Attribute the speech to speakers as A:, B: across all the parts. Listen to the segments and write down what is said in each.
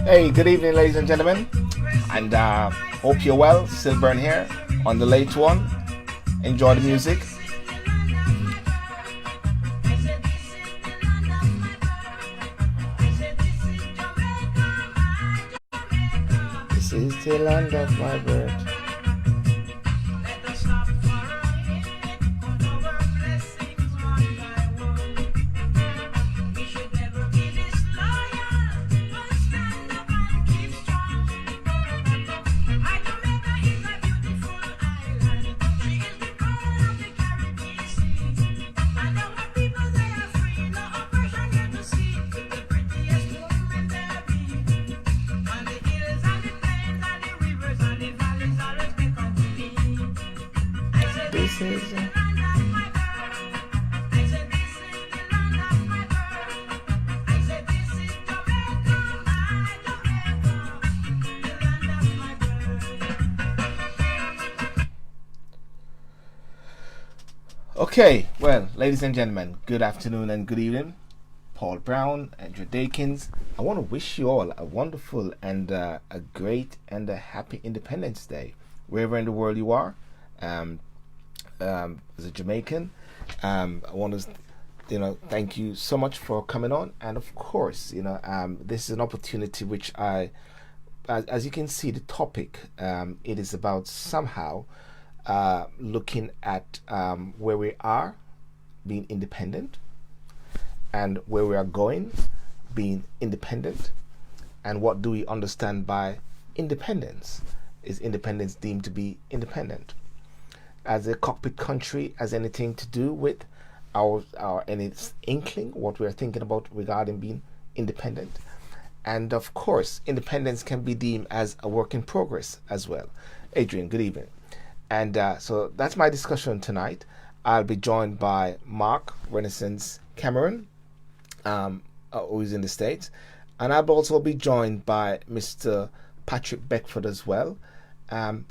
A: Hey, good evening, ladies and gentlemen, and hope you're well. SYLBOURNE here on the late one. Enjoy the music. This is the land of my birth. This is okay. Well, ladies and gentlemen, good afternoon and good evening. Paul Brown, Andrew Dakins. I want to wish you all a wonderful and a great and a happy Independence Day, wherever in the world you are. As a Jamaican, I want to, thank you so much for coming on. And of course, this is an opportunity which as you can see, the topic, it is about somehow looking at where we are, being independent, and where we are going, being independent, and what do we understand by independence? Is independence deemed to be independent? As a cockpit country, has anything to do with our any inkling what we are thinking about regarding being independent? And of course, independence can be deemed as a work in progress as well. Adrian, good evening. And so that's my discussion tonight. I'll be joined by Mark Renaissance Cameron, who is in the States, and I'll also be joined by Mr. Patrick Beckford as well,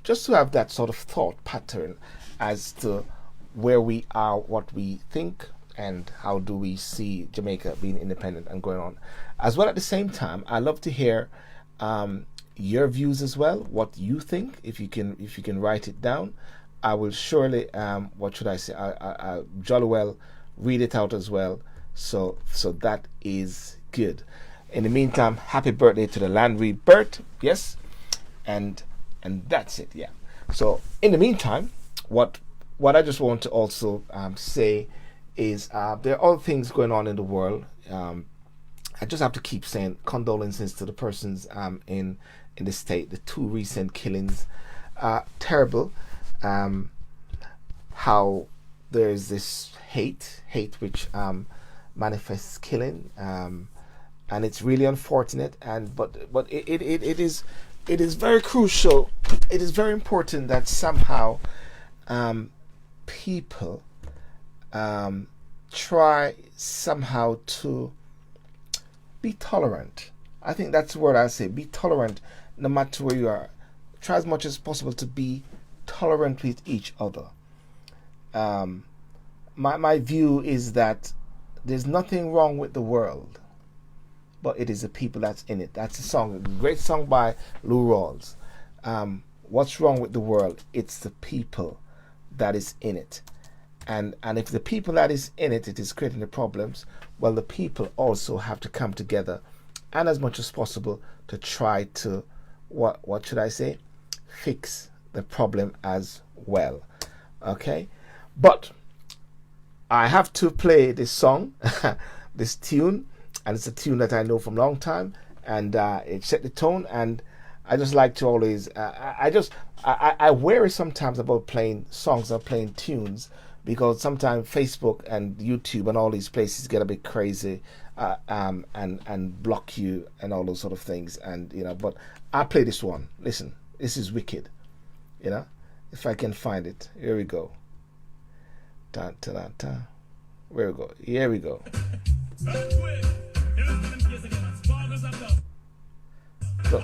A: just to have that sort of thought pattern as to where we are, what we think, and how do we see Jamaica being independent and going on. As well, at the same time, I love to hear your views as well, what you think. If you can write it down, I will surely what should I say? I jolly well read it out as well. So that is good. In the meantime, happy birthday to the Landry Bert, yes, and that's it, yeah. So in the meantime, what I just want to also say is there are other things going on in the world. I just have to keep saying condolences to the persons in the state. The two recent killings, terrible. How there's this hate which manifests killing, and it's really unfortunate. But it is very crucial. It is very important that somehow people try somehow to be tolerant. I think that's the word I say. Be tolerant no matter where you are. Try as much as possible to be tolerant with each other. My view is that there's nothing wrong with the world, but it is the people that's in it. That's a song, a great song by Lou Rawls. What's wrong with the world? It's the people that is in it. And if the people that is in it is creating the problems, well, the people also have to come together and as much as possible to try to, what should I say? Fix the problem as well. Okay? But I have to play this song, this tune, and it's a tune that I know from a long time, and it set the tone. And I just like to always I worry sometimes about playing songs or playing tunes, because sometimes Facebook and YouTube and all these places get a bit crazy and block you and all those sort of things. And but I play this one. Listen, this is wicked. If I can find it, here we go. Da, da, da, da. Where we go? Here we go. So,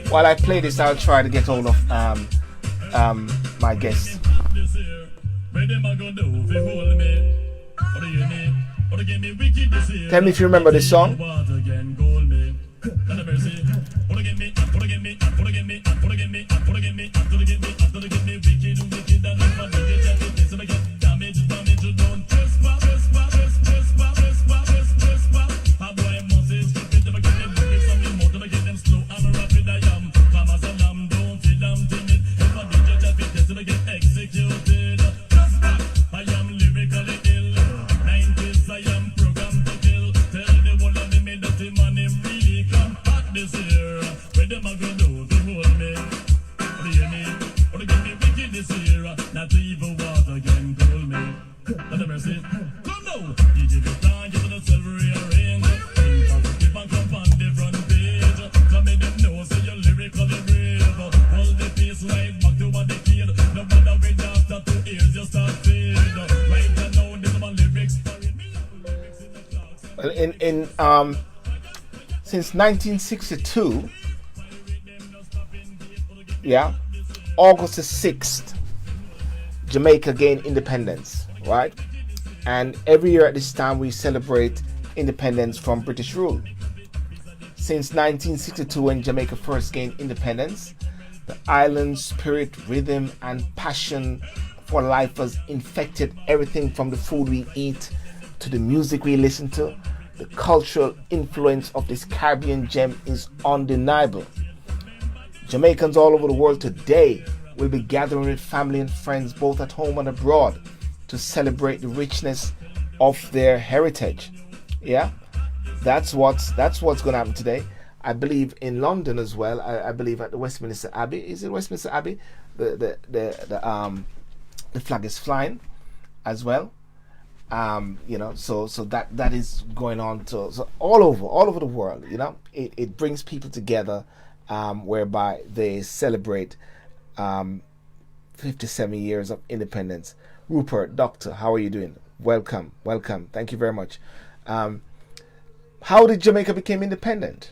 A: while I play this, I'll try to get hold of my guest. Tell me if you remember this song. Since 1962, yeah, August the 6th, Jamaica gained independence, right? And every year at this time we celebrate independence from British rule. Since 1962, when Jamaica first gained independence, the island's spirit, rhythm, and passion for life has infected everything from the food we eat to the music we listen to. The cultural influence of this Caribbean gem is undeniable. Jamaicans all over the world today will be gathering with family and friends both at home and abroad to celebrate the richness of their heritage. Yeah, that's what's going to happen today. I believe in London as well. I believe at the Westminster Abbey. Is it Westminster Abbey? The flag is flying as well. So that is going on so all over the world. It brings people together, whereby they celebrate 57 years of independence. Rupert, Doctor, how are you doing? Welcome. Thank you very much. How did Jamaica become independent?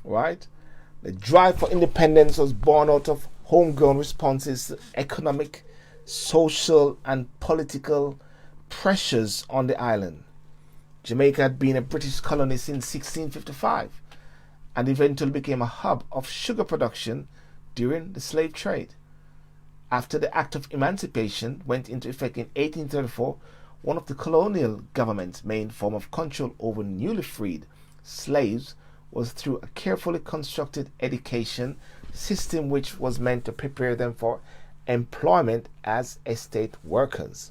A: Right? The drive for independence was born out of homegrown responses to economic, social, and political pressures on the island. Jamaica had been a British colony since 1655 and eventually became a hub of sugar production during the slave trade. After the Act of Emancipation went into effect in 1834, one of the colonial government's main form of control over newly freed slaves was through a carefully constructed education system which was meant to prepare them for employment as estate workers.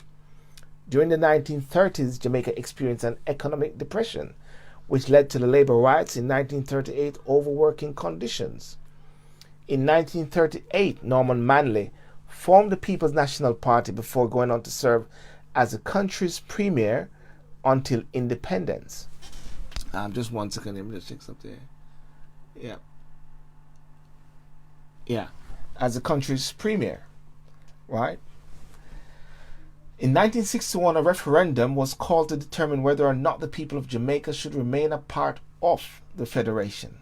A: During the 1930s, Jamaica experienced an economic depression, which led to the labor riots in 1938 over working conditions. In 1938, Norman Manley formed the People's National Party before going on to serve as the country's premier until independence. Just 1 second, let me just check something. Yeah, as the country's premier, right? In 1961, a referendum was called to determine whether or not the people of Jamaica should remain a part of the Federation.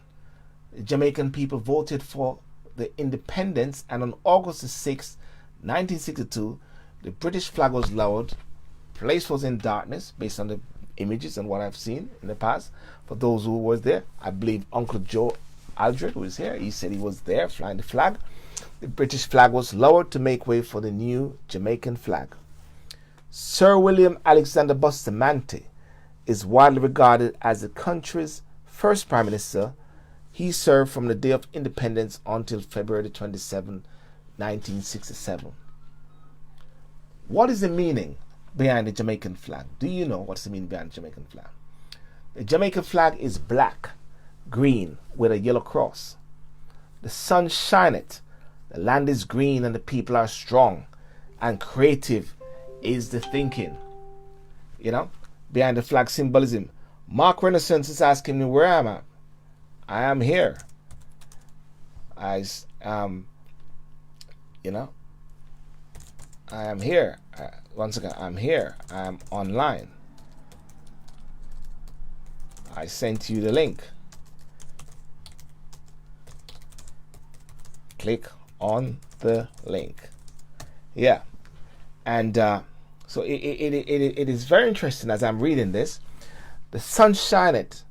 A: The Jamaican people voted for the independence, and on August 6, 1962, the British flag was lowered. The place was in darkness, based on the images and what I've seen in the past. For those who was there, I believe Uncle Joe Aldred was here. He said he was there flying the flag. The British flag was lowered to make way for the new Jamaican flag. Sir William Alexander Bustamante is widely regarded as the country's first Prime Minister. He served from the day of independence until February 27, 1967. What is the meaning behind the Jamaican flag? Do you know what's the meaning behind the Jamaican flag? The Jamaican flag is black, green with a yellow cross. The sun shineth, the land is green and the people are strong, and creative is the thinking. Behind the flag symbolism. Mark Renaissance is asking me where I'm at. I am here. I am here. Once again, I'm here. I'm online. I sent you the link. Click on the link. Yeah. And So it is very interesting as I'm reading this. The sun shineth,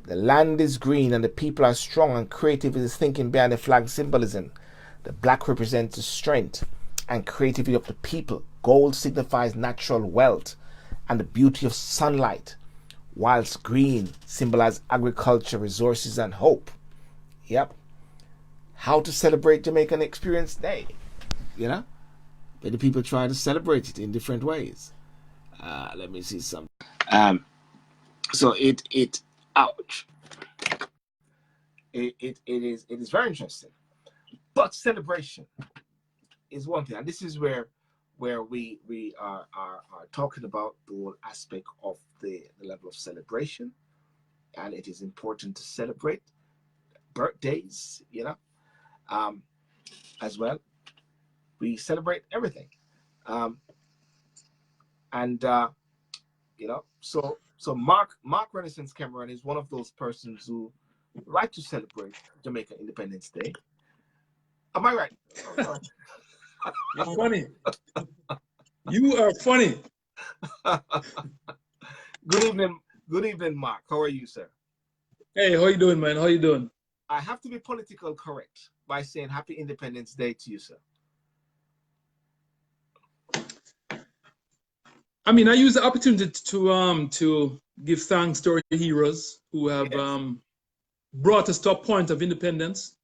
A: the land is green, and the people are strong and creative is thinking behind the flag symbolism. The black represents the strength and creativity of the people. Gold signifies natural wealth and the beauty of sunlight, whilst green symbolizes agriculture, resources, and hope. Yep. How to celebrate Jamaican Experience Day? You know, many people try to celebrate it in different ways. Let me see some. So ouch. It is very interesting. But celebration is one thing, and this is where we are talking about the whole aspect of the level of celebration, and it is important to celebrate birthdays, as well. We celebrate everything, and so Mark Renaissance Cameron is one of those persons who like to celebrate Jamaica Independence Day. Am I right?
B: You're funny. You are funny.
A: Good evening, Mark. How are you, sir?
B: Hey, how you doing, man? How you doing?
A: I have to be political correct by saying Happy Independence Day to you, sir.
B: I mean, I use the opportunity to give thanks to our heroes who have brought us to a point of independence.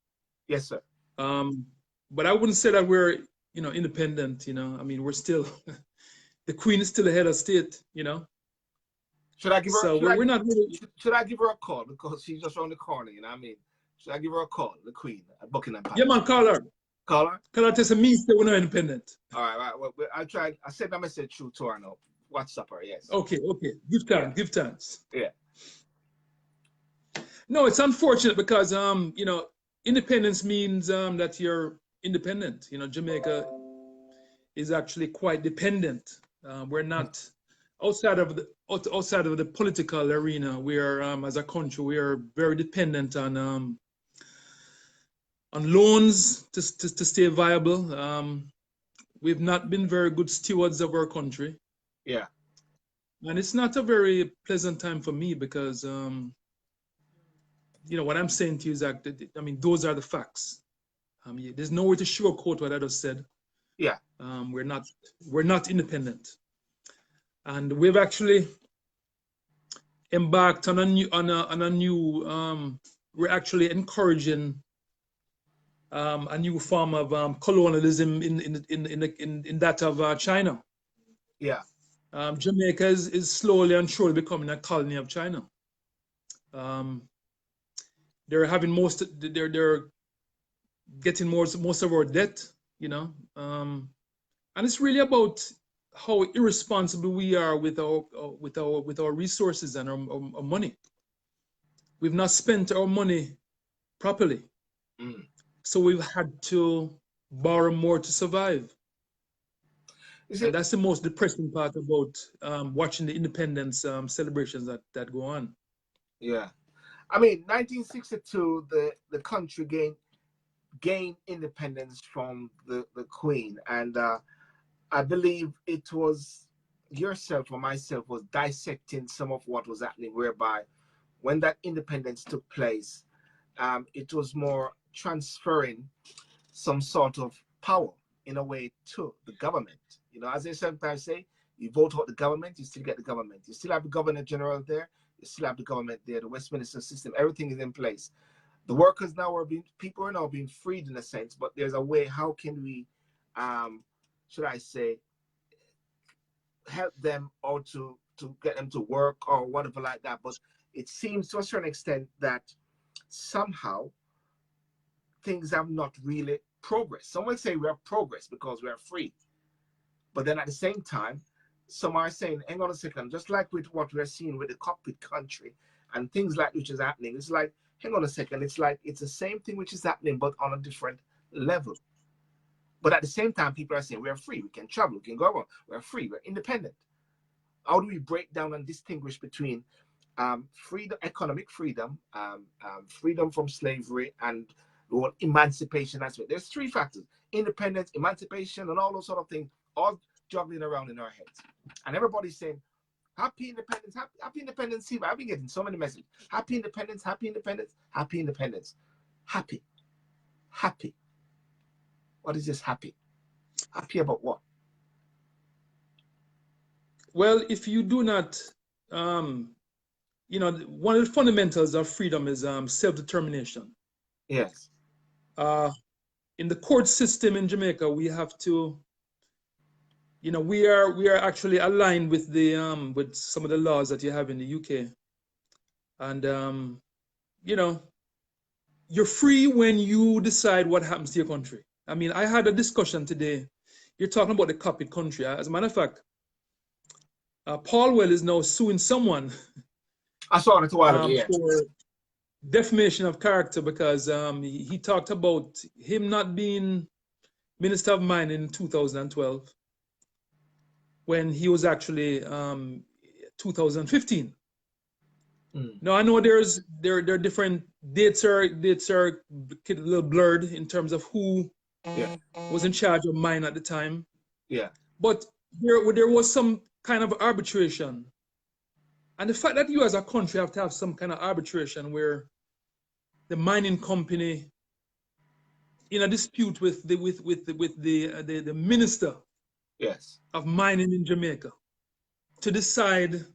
A: Yes, sir.
B: But I wouldn't say that we're independent. I mean, we're still the Queen is still the head of state.
A: Should I give her?
B: So we're not really.
A: Should I give her a call because she's just around the corner? I mean, should I give her a call, the Queen at Buckingham Palace?
B: Yeah, man, call her.
A: Call her.
B: Call her. Tell me that we're not independent.
A: All right. Well, I tried. I sent that message through to her now. WhatsApp her. Yes.
B: Okay. Give thanks.
A: Yeah.
B: Give thanks.
A: Yeah.
B: No, it's unfortunate because independence means that you're independent. Jamaica is actually quite dependent. We're not outside of the political arena. We are as a country, we are very dependent on loans to stay viable. We've not been very good stewards of our country.
A: Yeah.
B: And it's not a very pleasant time for me because what I'm saying to you is that, I mean, those are the facts. There's no way to sugarcoat what I just said.
A: Yeah.
B: We're not independent, and we've actually embarked on a new. We're actually encouraging a new form of colonialism in that of China.
A: Yeah.
B: Jamaica is slowly and surely becoming a colony of China. They're getting most of our debt, and it's really about how irresponsible we are with our resources and our money. We've not spent our money properly, so we've had to borrow more to survive. And that's the most depressing part about watching the independence celebrations that go on.
A: Yeah. I mean, 1962, the country gained independence from the Queen, and I believe it was yourself or myself was dissecting some of what was happening, whereby when that independence took place, it was more transferring some sort of power in a way to the government. As they sometimes say, you vote out the government, you still get the government. You still have the Governor General there. You still have the government there, the Westminster system, everything is in place. The workers people are now being freed in a sense, but there's a way, how can we, should I say, help them or to get them to work or whatever like that. But it seems to a certain extent that somehow things have not really progressed. Some will say we have progress because we are free. But then at the same time, some are saying, hang on a second, just like with what we're seeing with the cockpit country and things like which is happening, it's like, hang on a second, it's like it's the same thing which is happening, but on a different level. But at the same time, people are saying we're free, we can travel, we can go around, we're free, we're independent. How do we break down and distinguish between freedom, economic freedom, freedom from slavery, and the whole emancipation aspect? There's three factors: independence, emancipation, and all those sort of things. All juggling around in our heads. And everybody's saying, happy independence, happy independence. See, I've been getting so many messages. Happy independence, happy independence, happy independence. Happy. Happy. What is this happy? Happy about what?
B: Well, if you do not, you know, one of the fundamentals of freedom is self-determination.
A: Yes.
B: In the court system in Jamaica, we have to, you know, we are actually aligned with the with some of the laws that you have in the UK, and you know, you're free when you decide what happens to your country. I mean, I had a discussion today. You're talking about the copied country. As a matter of fact, Paul Well is now suing someone
A: I saw it a while ago, yeah.
B: for defamation of character because he talked about him not being Minister of Mine in 2012 when he was actually 2015. Now I know there are different dates are a little blurred in terms of who was in charge of mine at the time.
A: Yeah.
B: But there was some kind of arbitration. And the fact that you as a country have to have some kind of arbitration where the mining company in a dispute with the minister of mining in Jamaica to decide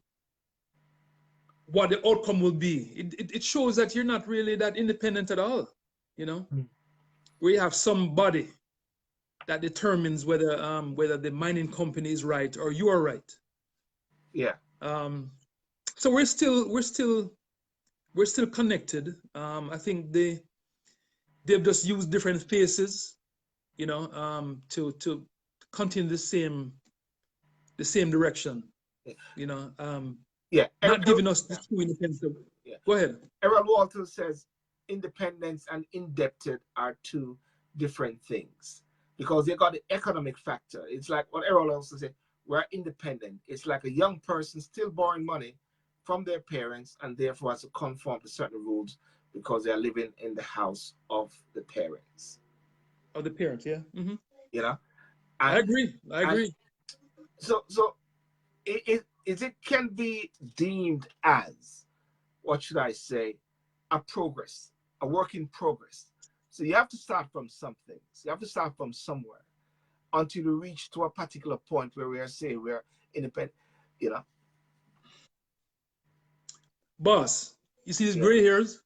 B: what the outcome will be. It shows that you're not really that independent at all, you know? Where you have somebody that determines whether the mining company is right or you are right.
A: Yeah.
B: So we're still connected. I think they've just used different faces, you know, to continue the same direction, you know. Not giving us the true independence. Go ahead.
A: Errol Walters says independence and indebted are two different things because they got the economic factor. It's like what Errol also said, we're independent. It's like a young person still borrowing money from their parents and therefore has to conform to certain rules because they are living in the house of the parents.
B: Of the parents, yeah. Mm-hmm.
A: You know?
B: I agree.
A: So it can be deemed as, what should I say, a progress, a work in progress. So you have to start from something. So you have to start from somewhere until you reach to a particular point where we are saying we're independent, you know.
B: Boss, you see these gray hairs?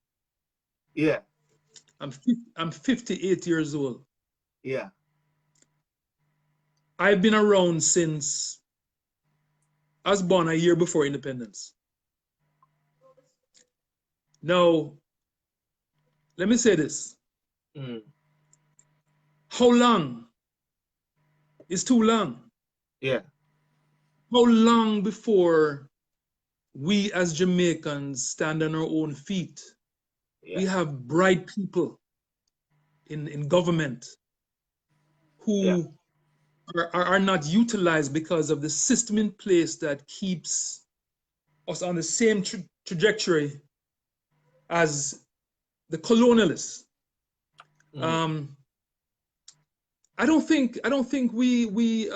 A: Yeah.
B: I'm 58 years old.
A: Yeah.
B: I've been around since I was born a year before independence. Now, let me say this. How long is too long?
A: Yeah.
B: How long before we as Jamaicans stand on our own feet? We have bright people in government who are not utilized because of the system in place that keeps us on the same trajectory as the colonialists. I don't think we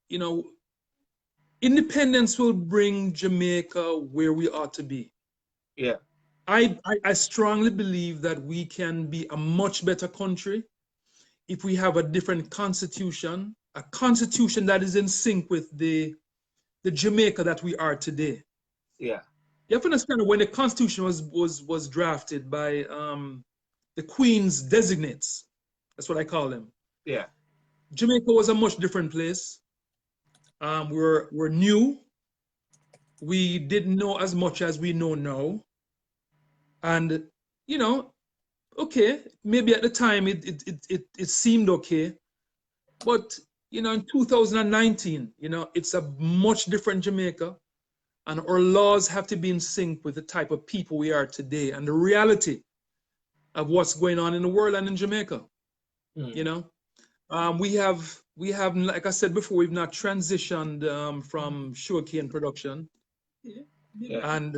B: you know, independence will bring Jamaica where we ought to be.
A: Yeah.
B: I strongly believe that we can be a much better country if we have a different constitution, a constitution that is in sync with the Jamaica that we are today.
A: Yeah.
B: You have to understand when the constitution was drafted by the Queen's designates, that's what I call them.
A: Yeah.
B: Jamaica was a much different place. We're new. We didn't know as much as we know now. And, you know, okay, maybe at the time it seemed okay. But, you know, in 2019, you know, it's a much different Jamaica. And our laws have to be in sync with the type of people we are today and the reality of what's going on in the world and in Jamaica. You know, we have, like I said before, we've not transitioned from sugarcane production. And,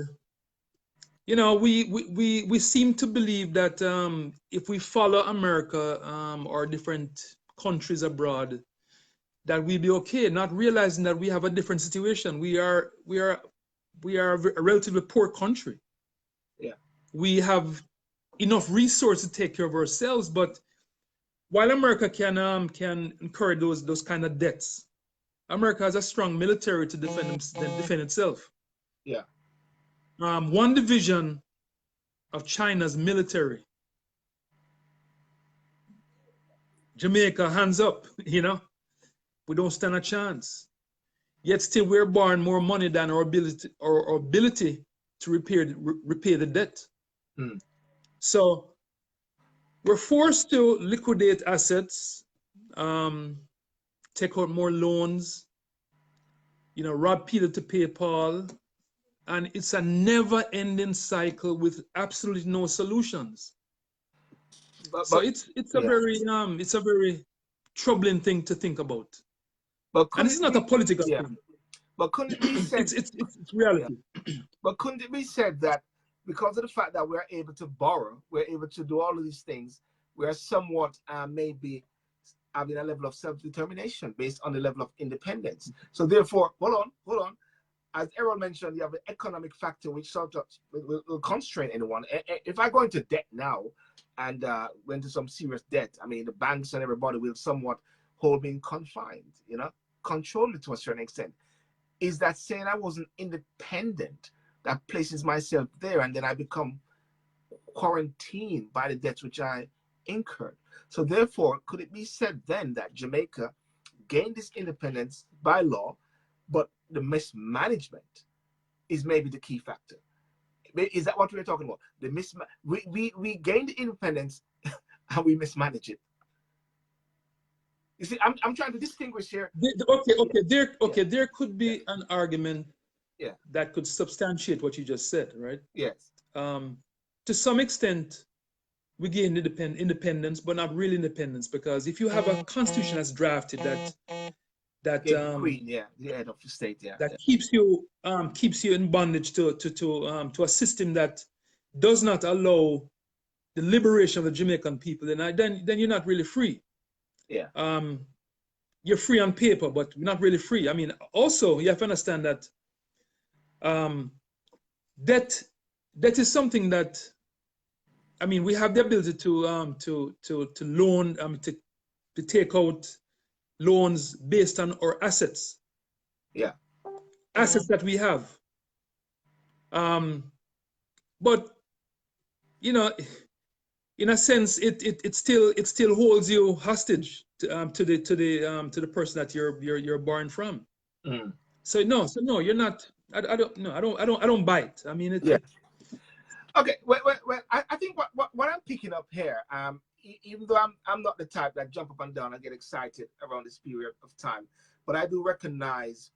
B: you know, we seem to believe that if we follow America or different countries abroad, that we be okay, not realizing that we have a different situation. We are a relatively poor country.
A: Yeah.
B: We have enough resources to take care of ourselves, but while America can incur those kind of debts, America has a strong military to defend itself.
A: Yeah.
B: One division of China's military, Jamaica, hands up, you know, we don't stand a chance. Yet still we're borrowing more money than our ability to repay the debt.
A: Hmm.
B: So we're forced to liquidate assets, take out more loans, you know, rob Peter to pay Paul, and it's a never-ending cycle with absolutely no solutions. So it's a
A: yeah.
B: very troubling thing to think about.
A: But
B: And this is not a political thing.
A: But couldn't it be said?
B: It's reality.
A: Yeah. But couldn't it be said that because of the fact that we're able to borrow, we're able to do all of these things, we're somewhat maybe having a level of self-determination based on the level of independence. So therefore, hold on. As Errol mentioned, you have the economic factor, which sort of will constrain anyone. If I go into debt now and went into some serious debt, I mean, the banks and everybody will somewhat hold me confined, you know, control me to a certain extent. Is that saying I wasn't independent that places myself there, and then I become quarantined by the debts which I incurred? So therefore, could it be said then that Jamaica gained this independence by law, but the mismanagement is maybe the key factor? Is that what we're talking about? We gained the independence and we mismanage it. You see, I'm trying to distinguish here.
B: There could be an argument that could substantiate what you just said, right?
A: Yes.
B: To some extent, we gain independence, but not real independence, because if you have a constitution that's drafted that
A: the Queen, the head of the state,
B: that keeps you in bondage to a system that does not allow the liberation of the Jamaican people, then you're not really free.
A: Yeah.
B: You're free on paper, but you're not really free. I mean, also you have to understand that debt is something that, I mean, we have the ability to loan, to take out loans based on our assets.
A: Yeah.
B: Assets that we have. But you know, in a sense, it still holds you hostage to the person that you're born from.
A: Mm.
B: So no, you're not. I don't buy it. I mean,
A: Okay. Well, I think what I'm picking up here, even though I'm not the type that jump up and down and get excited around this period of time, but I do recognize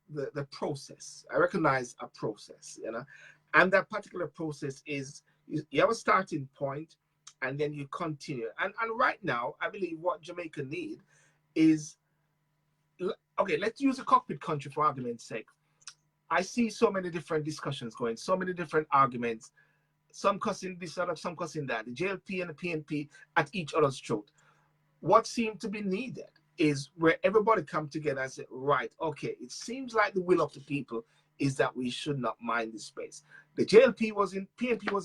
A: the process. I recognize a process, you know, and that particular process is you have a starting point, and then you continue. And right now, I believe what Jamaica need is, okay, let's use a cockpit country for argument's sake. I see so many different discussions going, so many different arguments, some cussing this, some cussing that, the JLP and the PNP at each other's throat. What seemed to be needed is where everybody come together and say, right, okay, it seems like the will of the people is that we should not mind this space. The PNP was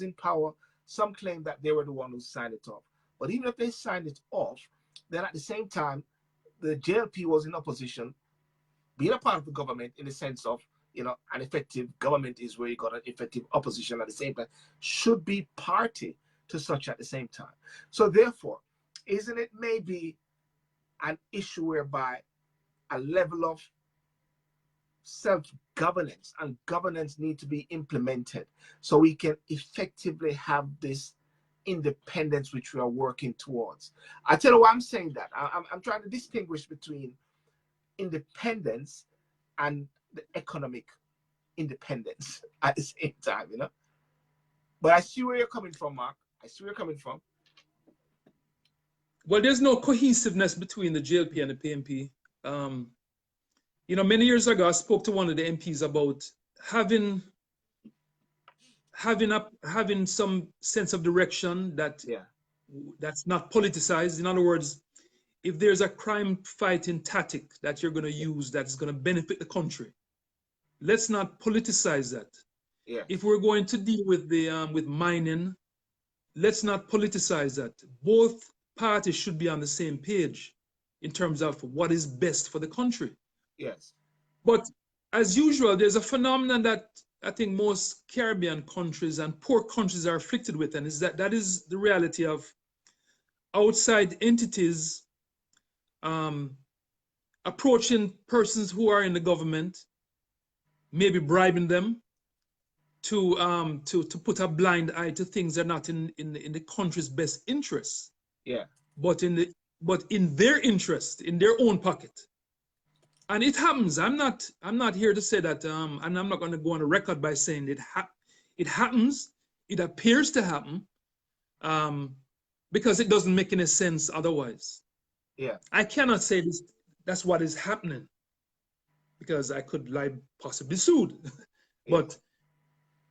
A: in power. Some claim that they were the one who signed it off. But even if they signed it off, then at the same time, the JLP was in opposition, being a part of the government in the sense of, you know, an effective government is where you got an effective opposition at the same time, should be party to such at the same time. So therefore, isn't it maybe an issue whereby a level of self-governance and governance need to be implemented so we can effectively have this independence which we are working towards? I tell you why I'm saying that. I'm trying to distinguish between independence and the economic independence at the same time, you know. But I see where you're coming from, Mark. I see where you're coming from.
B: Well, there's no cohesiveness between the JLP and the PNP. You know, many years ago, I spoke to one of the MPs about having some sense of direction that's not politicized. In other words, if there's a crime fighting tactic that you're going to use that's going to benefit the country, let's not politicize that.
A: Yeah.
B: If we're going to deal with the with mining, let's not politicize that. Both parties should be on the same page in terms of what is best for the country.
A: Yes.
B: But as usual, there's a phenomenon that I think most Caribbean countries and poor countries are afflicted with, and is that is the reality of outside entities approaching persons who are in the government, maybe bribing them to put a blind eye to things that are not in the country's best interests.
A: Yeah.
B: But in their interest, in their own pocket. And it happens. I'm not here to say that, and I'm not going to go on a record by saying it happens. It appears to happen, because it doesn't make any sense otherwise.
A: Yeah.
B: I cannot say this. That's what is happening, because I could possibly sued. But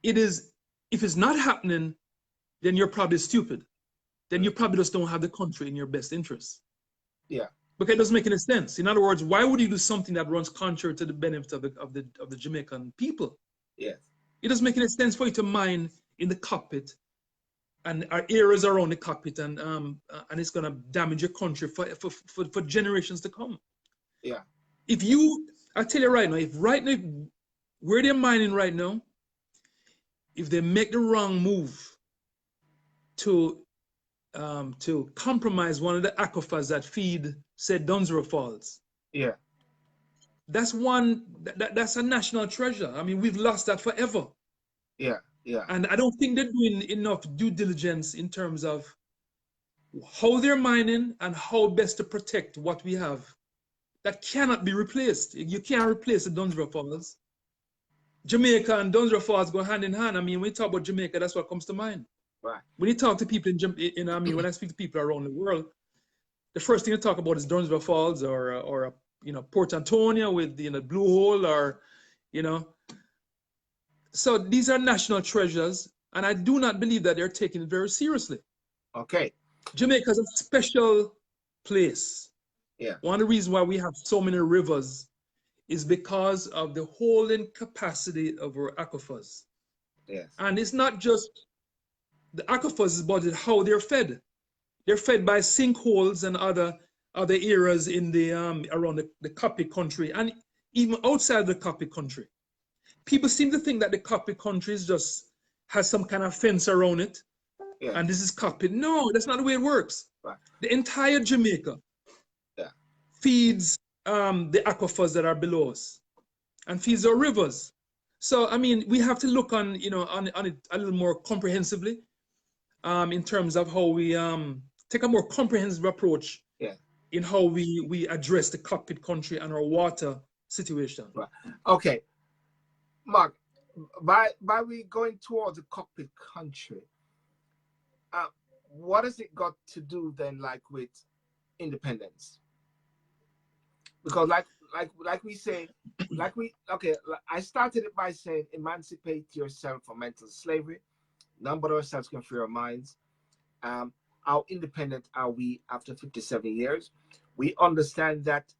B: it is. If it's not happening, then you're probably stupid. Then you probably just don't have the country in your best interest.
A: Yeah.
B: Because it doesn't make any sense. In other words, why would you do something that runs contrary to the benefit of the Jamaican people?
A: Yes.
B: It doesn't make any sense for you to mine in the cockpit and our areas around the cockpit, and it's going to damage your country for generations to come.
A: Yeah.
B: I tell you right now, if right now where they're mining right now, if they make the wrong move to compromise one of the aquifers that feed, say, Dunsborough Falls.
A: Yeah.
B: That's that's a national treasure. I mean, we've lost that forever.
A: Yeah. Yeah.
B: And I don't think they're doing enough due diligence in terms of how they're mining and how best to protect what we have. That cannot be replaced. You can't replace the Dunsborough Falls. Jamaica and Dunsborough Falls go hand in hand. I mean, when you talk about Jamaica, that's what comes to mind.
A: Right.
B: When you talk to people when I speak to people around the world, the first thing you talk about is Dunsborough Falls or Port Antonio with Blue Hole, or So these are national treasures, and I do not believe that they're taking it very seriously.
A: Okay.
B: Jamaica is a special place.
A: Yeah.
B: One of the reasons why we have so many rivers is because of the holding capacity of our aquifers.
A: Yes.
B: And it's not just the aquifers, but how they're fed. They're fed by sinkholes and other areas in the around the Cape country, and even outside the Cape country. People seem to think that the Cape country just has some kind of fence around it, and this is Cape. No, that's not the way it works.
A: Right.
B: The entire Jamaica feeds the aquifers that are below us, and feeds our rivers. So I mean, we have to look on it a little more comprehensively, in terms of how we take a more comprehensive approach in how we address the cockpit country and our water situation.
A: Right. Okay, Mark, by we going towards the cockpit country, what has it got to do then, like, with independence? Because like we say, I started it by saying emancipate yourself from mental slavery. None but ourselves can free our minds. How independent are we after 57 years? We understand that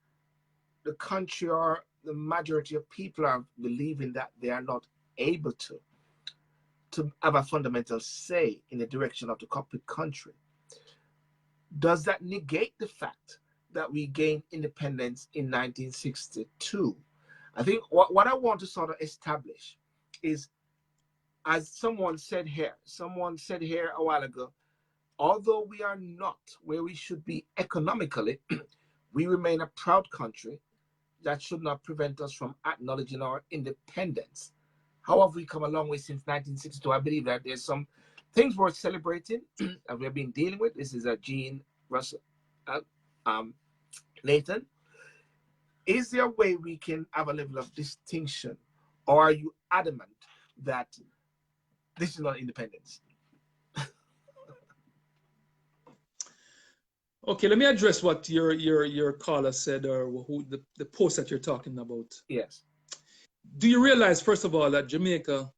A: the country, or the majority of people, are believing that they are not able to have a fundamental say in the direction of the cockpit country. Does that negate the fact that we gained independence in 1962? I think what I want to sort of establish is, as someone said here a while ago, although we are not where we should be economically, we remain a proud country. That should not prevent us from acknowledging our independence. How have we come a long way since 1962? I believe that there's some things worth celebrating and we've been dealing with. This is a Gene Russell, Nathan. Is there a way we can have a level of distinction, or are you adamant that this is not independence?
B: Okay, let me address what your caller said, or the post that you're talking about.
A: Yes.
B: Do you realize, first of all, that Jamaica,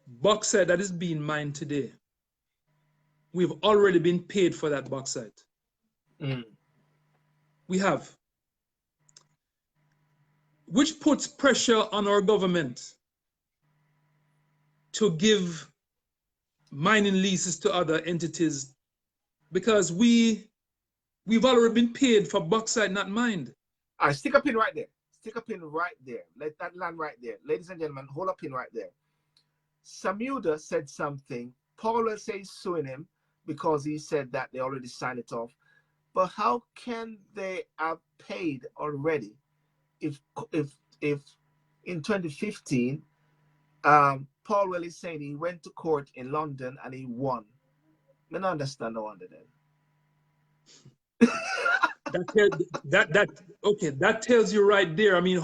B: bauxite that is being mined today, we've already been paid for that bauxite.
A: Mm.
B: we have, which puts pressure on our government to give mining leases to other entities, because we've already been paid for bauxite not mined.
A: All right, stick a pin right there. Stick a pin right there. Let that land right there. Ladies and gentlemen, hold a pin right there. Samuda said something. Paul will say he's suing him because he said that they already signed it off. But how can they have paid already if in 2015 Paul Well is saying he went to court in London and he won? I don't understand the wonder then.
B: That tells you right there. I mean,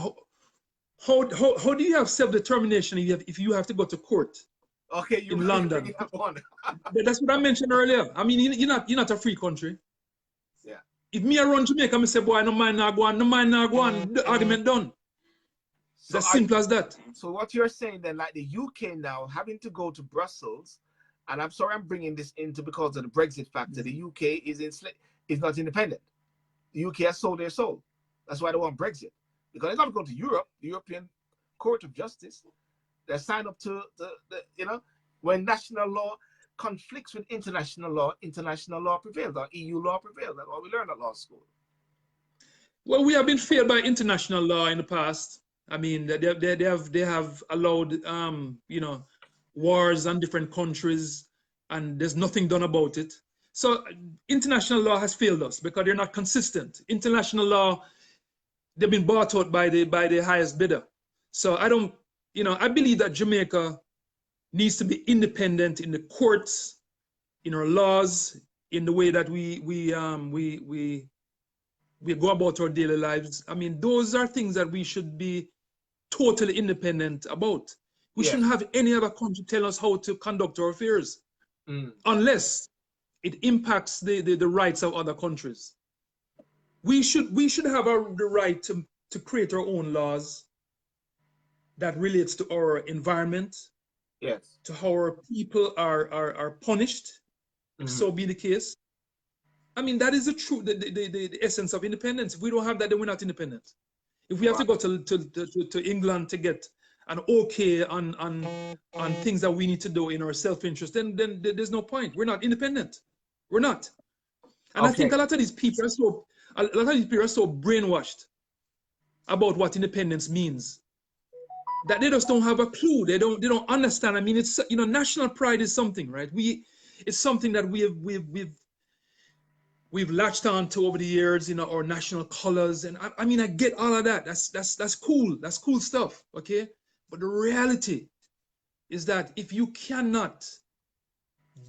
B: how do you have self-determination if you have to go to court?
A: Okay,
B: in London.
A: One.
B: That's what I mentioned earlier. I mean, you're not a free country.
A: Yeah.
B: If me I run Jamaica, I say, boy, no mind not go on, no mind not go on. The argument done. So it's as simple as that.
A: So what you're saying then, like the UK now having to go to Brussels, and I'm sorry I'm bringing this into because of the Brexit factor. The UK is not independent. The UK has sold their soul. That's why they want Brexit, because they're not going to Europe, the European Court of Justice. They sign up to the when national law conflicts with international law prevails, or EU law prevails. That's what we learned at law school.
B: Well, we have been failed by international law in the past. I mean, they have allowed wars on different countries, and there's nothing done about it. So international law has failed us because they're not consistent. International law, they've been bought out by the highest bidder. So I believe that Jamaica needs to be independent in the courts, in our laws, in the way that we go about our daily lives. I mean, those are things that we should be totally independent about. We shouldn't have any other country tell us how to conduct our affairs, unless it impacts the rights of other countries. We should have the right to create our own laws that relates to our environment, to how our people are punished, if so be the case. I mean, that is the essence of independence. If we don't have that, then we're not independent. If we have to go to England to get an okay on things that we need to do in our self-interest, then there's no point. We're not independent. We're not. And I think a lot of these people are so brainwashed about what independence means that they just don't have a clue. They don't understand. I mean, it's national pride is something, right? It's something that we've latched on to over the years, our national colors. And I mean, I get all of that. That's cool. That's cool stuff. Okay. But the reality is that if you cannot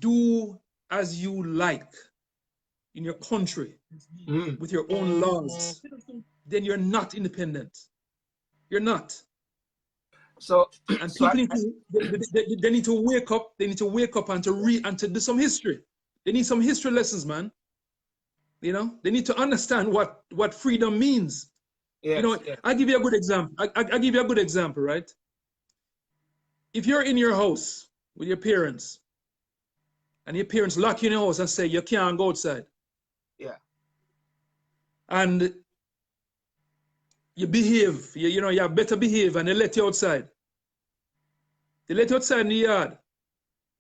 B: do as you like in your country with your own laws, then you're not independent. You're not.
A: So,
B: and people they need to wake up. They need to wake up and to read and to do some history. They need some history lessons, man. They need to understand what freedom means. I'll give you a good example. I'll give you a good example, right? If you're in your house with your parents, and your parents lock you in your house and say you can't go outside.
A: Yeah.
B: And you behave, you better behave, and they let you outside. They let you outside in the yard.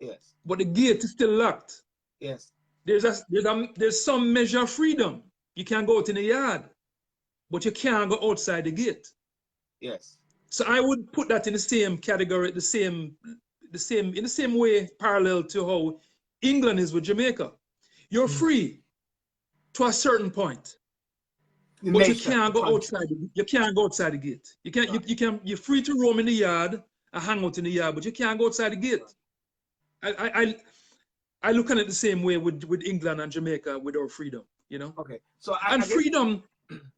A: Yes.
B: But the gate is still locked.
A: Yes.
B: There's some measure of freedom. You can go out in the yard, but you can't go outside the gate.
A: Yes.
B: So I would put that in the same category, in the same way, parallel to how England is with Jamaica. You're free to a certain point, but you can't go outside. You can't go outside the gate. You can't. You're free to roam in the yard and hang out in the yard, but you can't go outside the gate. I look at it the same way with England and Jamaica with our freedom.
A: Okay. So
B: freedom.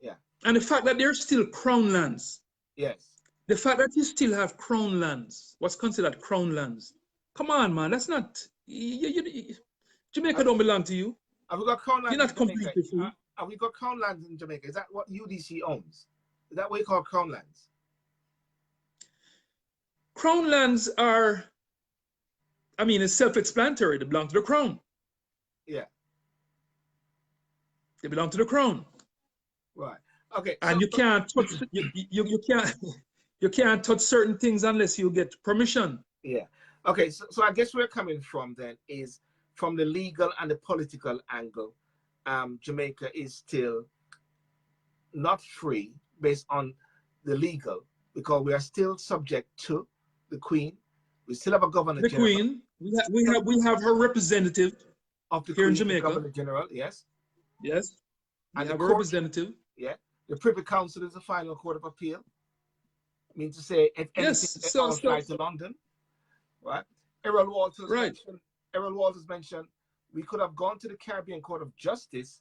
A: Yeah.
B: And the fact that they're still crown lands.
A: Yes.
B: The fact that you still have crown lands, what's considered crown lands. Come on, man. That's not. Jamaica don't belong to you.
A: Have we got crown lands?
B: You're not completely free.
A: Have we got crown lands in Jamaica? Is that what UDC owns? Is that what you call crown lands?
B: Crown lands are, I mean, it's self-explanatory. They belong to the crown.
A: Yeah.
B: They belong to the crown.
A: Right. Okay.
B: And you can't touch you can't you can't touch certain things unless you get permission.
A: Yeah. Okay. So I guess where we're coming from then is from the legal and the political angle. Jamaica is still not free based on the legal, because we are still subject to the Queen. We still have a Governor
B: The
A: General.
B: Queen, we have her representative
A: Of the
B: here
A: Queen,
B: in Jamaica.
A: the Governor General, yes.
B: Yes. We
A: And
B: have
A: the
B: a
A: court,
B: representative.
A: yeah. The Privy Council is the final court of appeal. Means to say, if anything,
B: Yes,
A: they all fly to London, right? Errol Walters mentioned we could have gone to the Caribbean Court of Justice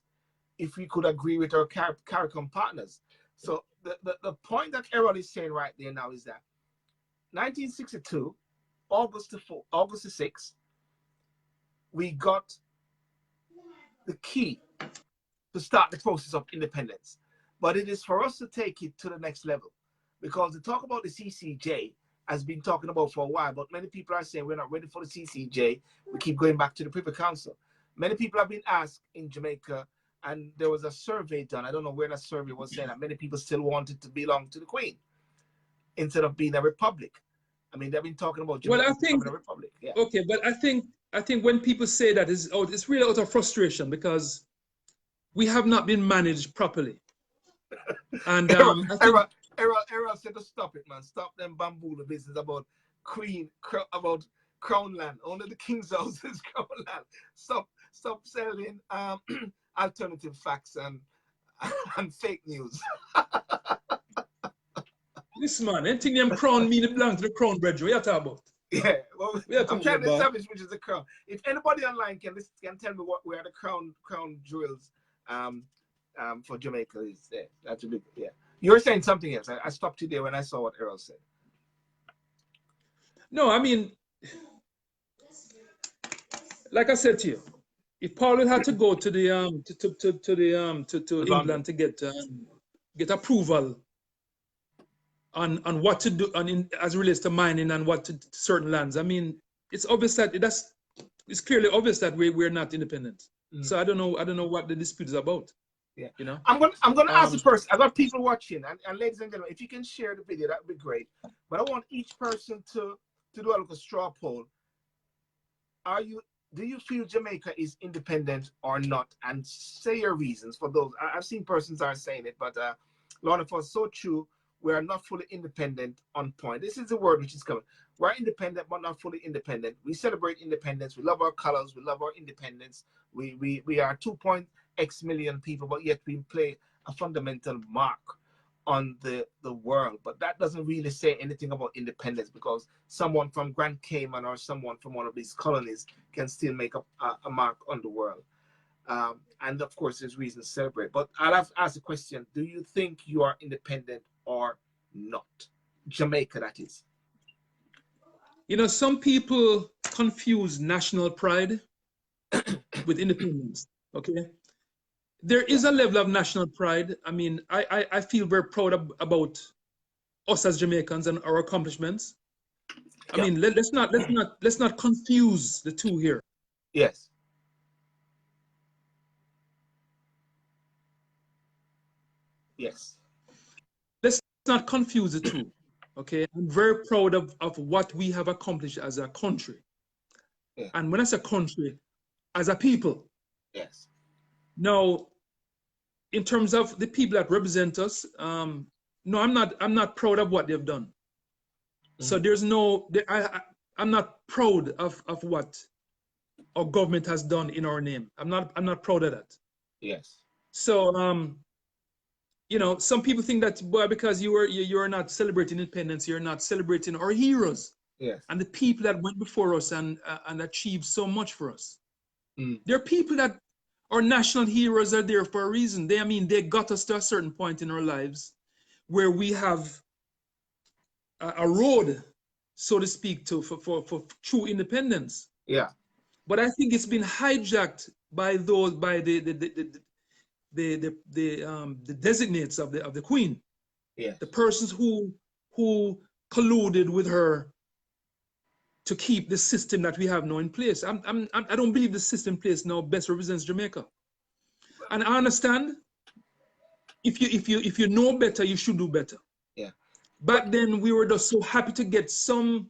A: if we could agree with our CARICOM partners. So the point that Errol is saying right there now is that 1962, August the 6th, we got the key to start the process of independence. But it is for us to take it to the next level, because the talk about the CCJ has been talking about for a while, but many people are saying we're not ready for the CCJ. We keep going back to the Privy Council. Many people have been asked in Jamaica, and there was a survey done. I don't know where that survey was saying that many people still wanted to belong to the Queen instead of being a republic. I mean, they've been talking about Jamaica becoming a republic. Yeah.
B: Okay, but I think when people say that, it's really out of frustration, because we have not been managed properly. And
A: Errol said to stop it, man. Stop them bamboo business about about crown land. Only the king's house is crown land. Stop selling alternative facts and fake news.
B: Listen, man, anything them crown mean it belongs to the crown, brethren. What you talking about?
A: Yeah, well, I'm trying to establish which is the crown. If anybody online can tell me where the crown jewels for Jamaica is there. That's a big, yeah. You were saying something else. I stopped you there when I saw what Errol said.
B: No, I mean, like I said to you, if Paul had to go to the England to get approval on what to do as it relates to mining and what to certain lands, I mean, it's obvious that it's clearly obvious that we're not independent. So I don't know what the dispute is about.
A: Yeah,
B: you know.
A: I'm gonna ask the person. I got people watching, and ladies and gentlemen, if you can share the video, that would be great. But I want each person to do a little straw poll. Do you feel Jamaica is independent or not? And say your reasons for those. I've seen persons are saying it, but a lot of us, so true, we are not fully independent on point. This is the word which is coming. We're independent, but not fully independent. We celebrate independence. We love our colors. We love our independence. We are 2.x million people, but yet we play a fundamental mark on the world. But that doesn't really say anything about independence, because someone from Grand Cayman or someone from one of these colonies can still make a mark on the world. And of course, there's reasons to celebrate. But I'll have to ask the question, do you think you are independent or not? Jamaica, that is.
B: You know, some people confuse national pride with independence, okay? There is a level of national pride. I mean, I feel very proud about us as Jamaicans and our accomplishments. I mean, let's not confuse the two here.
A: Yes. Yes.
B: Let's not confuse the two. Okay, I'm very proud of what we have accomplished as a country. Yeah. And when I say country, as a people.
A: Yes.
B: Now, in terms of the people that represent us, no, I'm not proud of what they've done. So there's no, I'm not proud of what our government has done in our name. I'm not proud of that.
A: Yes.
B: So you know, some people think that, well, because you're not celebrating independence, you're not celebrating our heroes.
A: Yes.
B: And the people that went before us and achieved so much for us. There are people that our national heroes are there for a reason. They got us to a certain point in our lives where we have a road, so to speak, for true independence.
A: Yeah.
B: But I think it's been hijacked by the designates of the Queen.
A: Yeah.
B: The persons who colluded with her to keep the system that we have now in place. I don't believe the system in place now best represents Jamaica. And I understand if you know better, you should do better.
A: Yeah.
B: Back then, we were just so happy to get some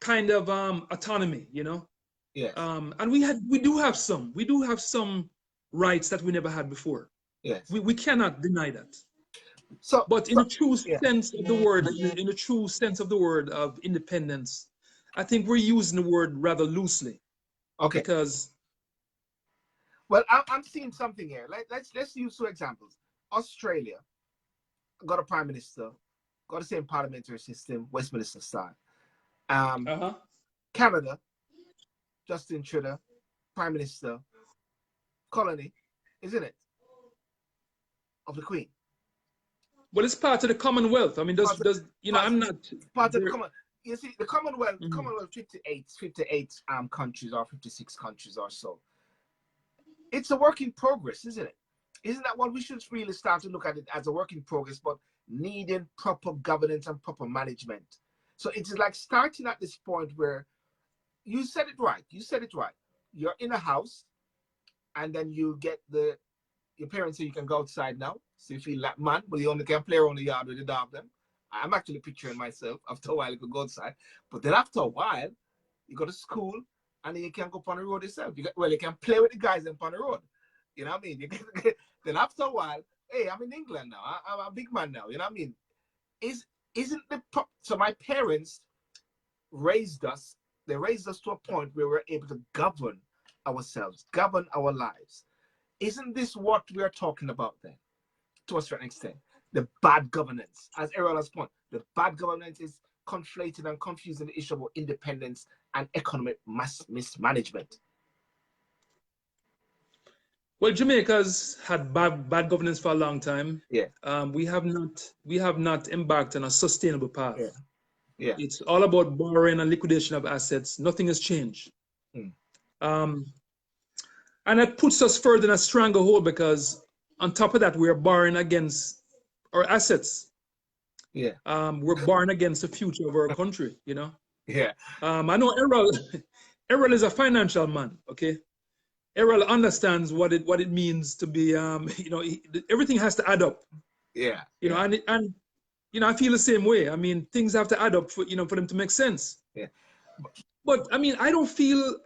B: kind of autonomy, you know.
A: Yes.
B: And we do have some rights that we never had before.
A: Yes.
B: We cannot deny that.
A: So,
B: but in the true
A: yeah.
B: sense of the word, in the true sense of the word of independence, I think we're using the word rather loosely.
A: Okay.
B: Because,
A: well, I'm seeing something here. Let's use two examples. Australia got a prime minister, got the same parliamentary system, Westminster style. Canada, Justin Trudeau, prime minister, colony, isn't it? Of the Queen.
B: Well, it's part of the Commonwealth. I mean, I'm not
A: part of the Commonwealth. You see, the Commonwealth, 58 countries or 56 countries or so. It's a work in progress, isn't it? Isn't that what we should really start to look at it as a work in progress, but needing proper governance and proper management? So it's like starting at this point where you said it right. You said it right. You're in a house, and then you get your parents say you can go outside now. So you feel like man, but you only can play around the yard with the dog then. I'm actually picturing myself. After a while, you could go outside. But then after a while, you go to school, and then you can go up on the road yourself. You can play with the guys up on the road. You know what I mean? Then after a while, hey, I'm in England now. I'm a big man now. You know what I mean? So my parents raised us. They raised us to a point where we're able to govern ourselves, govern our lives. Isn't this what we are talking about then? To a certain extent, the bad governance, as Errol has pointed, the bad governance is conflating and confusing the issue about independence and economic mismanagement.
B: Well, Jamaica's had bad governance for a long time.
A: Yeah.
B: We have not embarked on a sustainable path.
A: Yeah. Yeah.
B: It's all about borrowing and liquidation of assets. Nothing has changed. And it puts us further in a stranglehold because on top of that, we're borrowing against our assets.
A: Yeah.
B: We're borrowing against the future of our country, you know?
A: Yeah.
B: I know Errol is a financial man, okay? Errol understands what it means to be, you know, everything has to add up.
A: Yeah.
B: You know, and you know, I feel the same way. I mean, things have to add up for them to make sense.
A: Yeah.
B: But I mean, I don't feel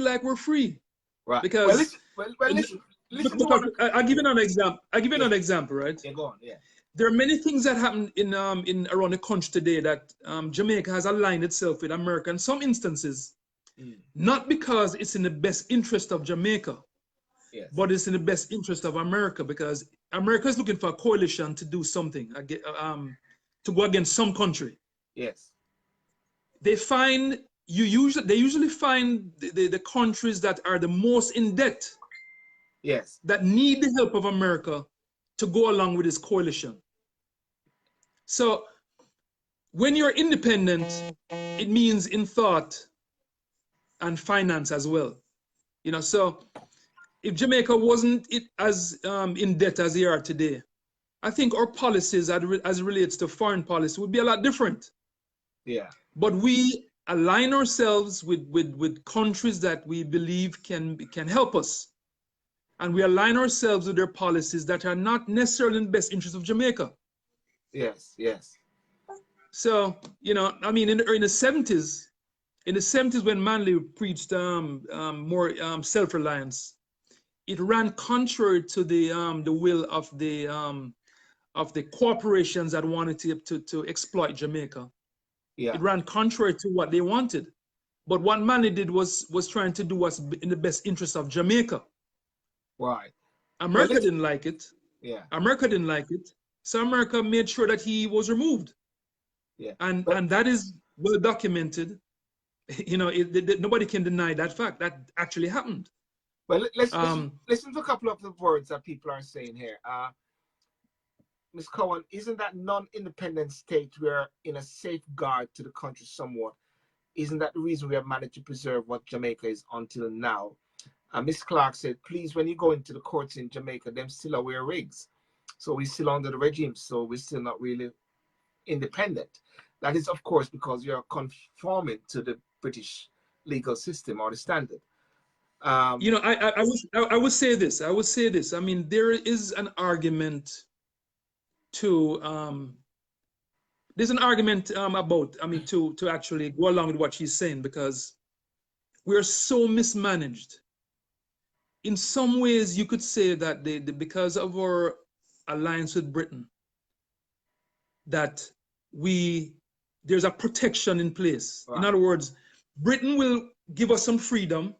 B: like we're free.
A: Right.
B: Because
A: listen
B: I'll give you another example. Right?
A: Yeah, go on. Yeah.
B: There are many things that happen in around the country today that Jamaica has aligned itself with America in some instances, not because it's in the best interest of Jamaica,
A: yes,
B: but it's in the best interest of America, because America is looking for a coalition to do something, to go against some country.
A: Yes.
B: They usually find the countries that are the most in debt.
A: Yes.
B: That need the help of America to go along with this coalition. So when you're independent, it means in thought and finance as well. You know, so if Jamaica wasn't as in debt as they are today, I think our policies as it relates to foreign policy would be a lot different.
A: Yeah.
B: But we align ourselves with countries that we believe can help us. And we align ourselves with their policies that are not necessarily in the best interest of Jamaica.
A: Yes, yes.
B: So, you know, I mean, in the 70s, when Manley preached more self-reliance, it ran contrary to the will of the corporations that wanted to exploit Jamaica.
A: Yeah.
B: It ran contrary to what they wanted. But what Manley did was trying to do what's in the best interest of Jamaica.
A: Right.
B: America didn't like it.
A: Yeah.
B: America didn't like it. So America made sure that he was removed.
A: Yeah.
B: And that is well documented. You know, nobody can deny that fact. That actually happened.
A: Well, let's listen to a couple of the words that people are saying here. Ms. Cohen, isn't that non-independent state we're in a safeguard to the country somewhat? Isn't that the reason we have managed to preserve what Jamaica is until now? Ms. Clark said, please, when you go into the courts in Jamaica, them still wear wigs. So we're still under the regime, so we're still not really independent. That is, of course, because we are conforming to the British legal system or the standard.
B: You know, I would say this. I would say this. I mean, there is an argument to there's an argument about, I mean, to actually go along with what she's saying, because we're so mismanaged. In some ways, you could say that because of our alliance with Britain, that there's a protection in place. Right. In other words, Britain will give us some freedom,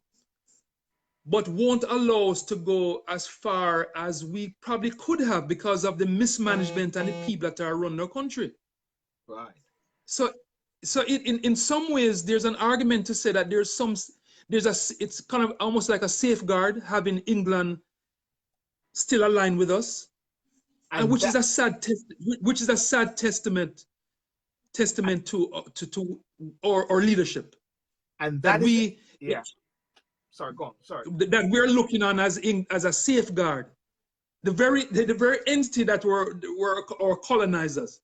B: but won't allow us to go as far as we probably could have because of the mismanagement and the people that are running our country.
A: Right.
B: So in some ways, there's an argument to say that it's kind of almost like a safeguard having England still aligned with us, and which is a sad testament to our leadership.
A: And sorry, go on. Sorry.
B: That we're looking on as a safeguard. The very entity that were our colonizers,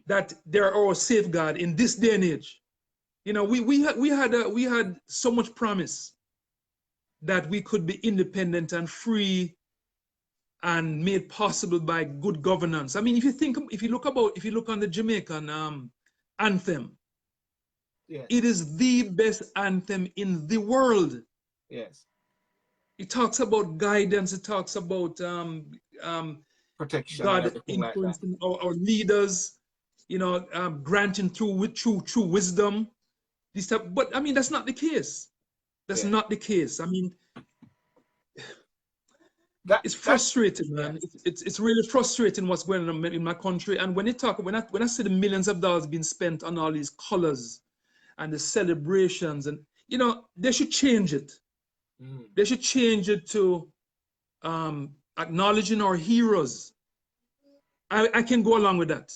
B: that they're our safeguard in this day and age. You know, we had so much promise that we could be independent and free and made possible by good governance. I mean, if you look on the Jamaican anthem,
A: yes,
B: it is the best anthem in the world.
A: Yes.
B: It talks about guidance. It talks about
A: protection,
B: God influencing our leaders, you know, granting through wisdom. This type, but I mean, that's not the case. That's not the case. I mean, it's frustrating, man. It's really frustrating what's going on in my country. And when I see the millions of dollars being spent on all these colors and the celebrations, and you know, they should change it. They should change it to acknowledging our heroes. I can go along with that.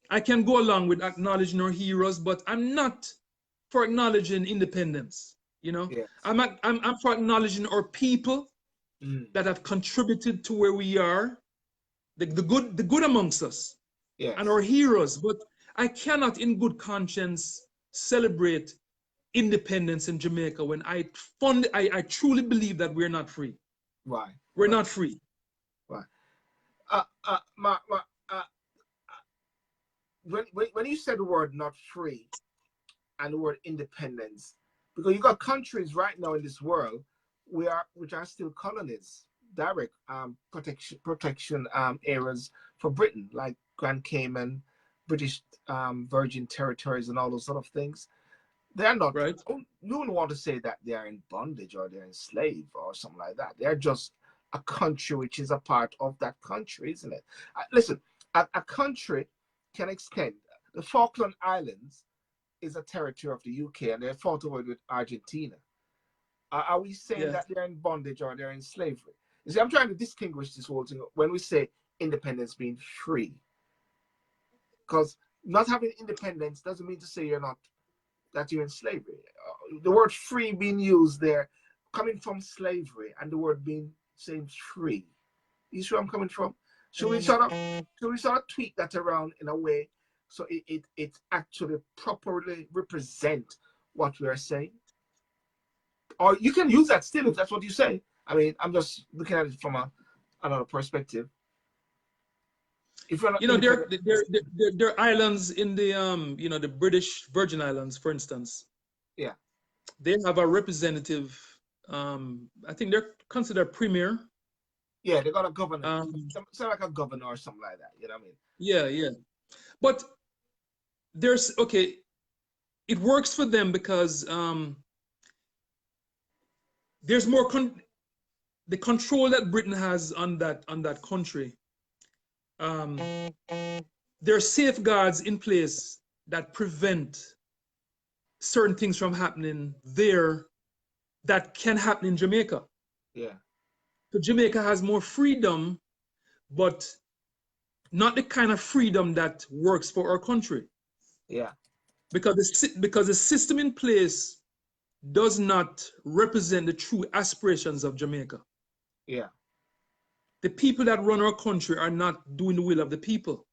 B: I can go along with acknowledging our heroes, but I'm not for acknowledging independence. You know, yes. I'm for acknowledging our people that have contributed to where we are, the good amongst us, yes, and our heroes. But I cannot, in good conscience, celebrate independence in Jamaica when I truly believe that we're not free.
A: Right.
B: We're not free.
A: Right. When you said the word "not free" and the word independence, because you got countries right now in this world which are still colonies, direct protection areas for Britain, like Grand Cayman, British Virgin Territories, and all those sort of things. They're not right. You wouldn't want to say that they are in bondage or they're enslaved or something like that. They're just a country which is a part of that country, isn't it? Listen, a country can extend. The Falkland Islands is a territory of the UK, and they fought over it with Argentina. Are we saying that they're in bondage or they're in slavery? You see, I'm trying to distinguish this whole thing when we say independence being free. Because not having independence doesn't mean to say that you're in slavery. The word free being used there, coming from slavery, and the word saying free. You see where I'm coming from? Should we sort of tweak that around in a way so it actually properly represent what we are saying? Or you can use that still if that's what you say. I mean, I'm just looking at it from another perspective. If you're not,
B: you know, there are islands in the you know, the British Virgin Islands, for instance.
A: Yeah.
B: They have a representative. I think they're considered premier.
A: Yeah, they got a governor. Sound like a governor or something like that. You know what I mean?
B: Yeah, yeah. But it works for them because there's more the control that Britain has on that country. There are safeguards in place that prevent certain things from happening there that can happen in Jamaica.
A: Yeah.
B: So Jamaica has more freedom, but not the kind of freedom that works for our country.
A: Yeah.
B: Because the system in place does not represent the true aspirations of Jamaica.
A: Yeah.
B: The people that run our country are not doing the will of the people.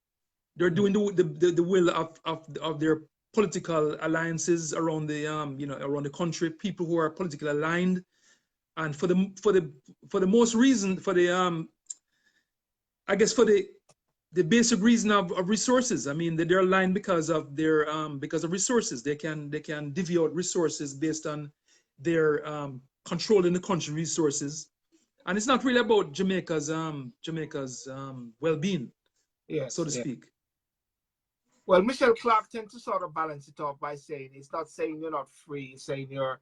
B: They're doing the will of political alliances around the around the country, people who are politically aligned, and for the most reason, for the I guess for the basic reason of resources. I mean, they're aligned because of their because of resources. They can divvy out resources based on their controlling the country resources, and it's not really about Jamaica's well-being,
A: Yes,
B: so to speak.
A: Well, Michelle Clark tends to sort of balance it off by saying it's not saying you're not free, it's saying you're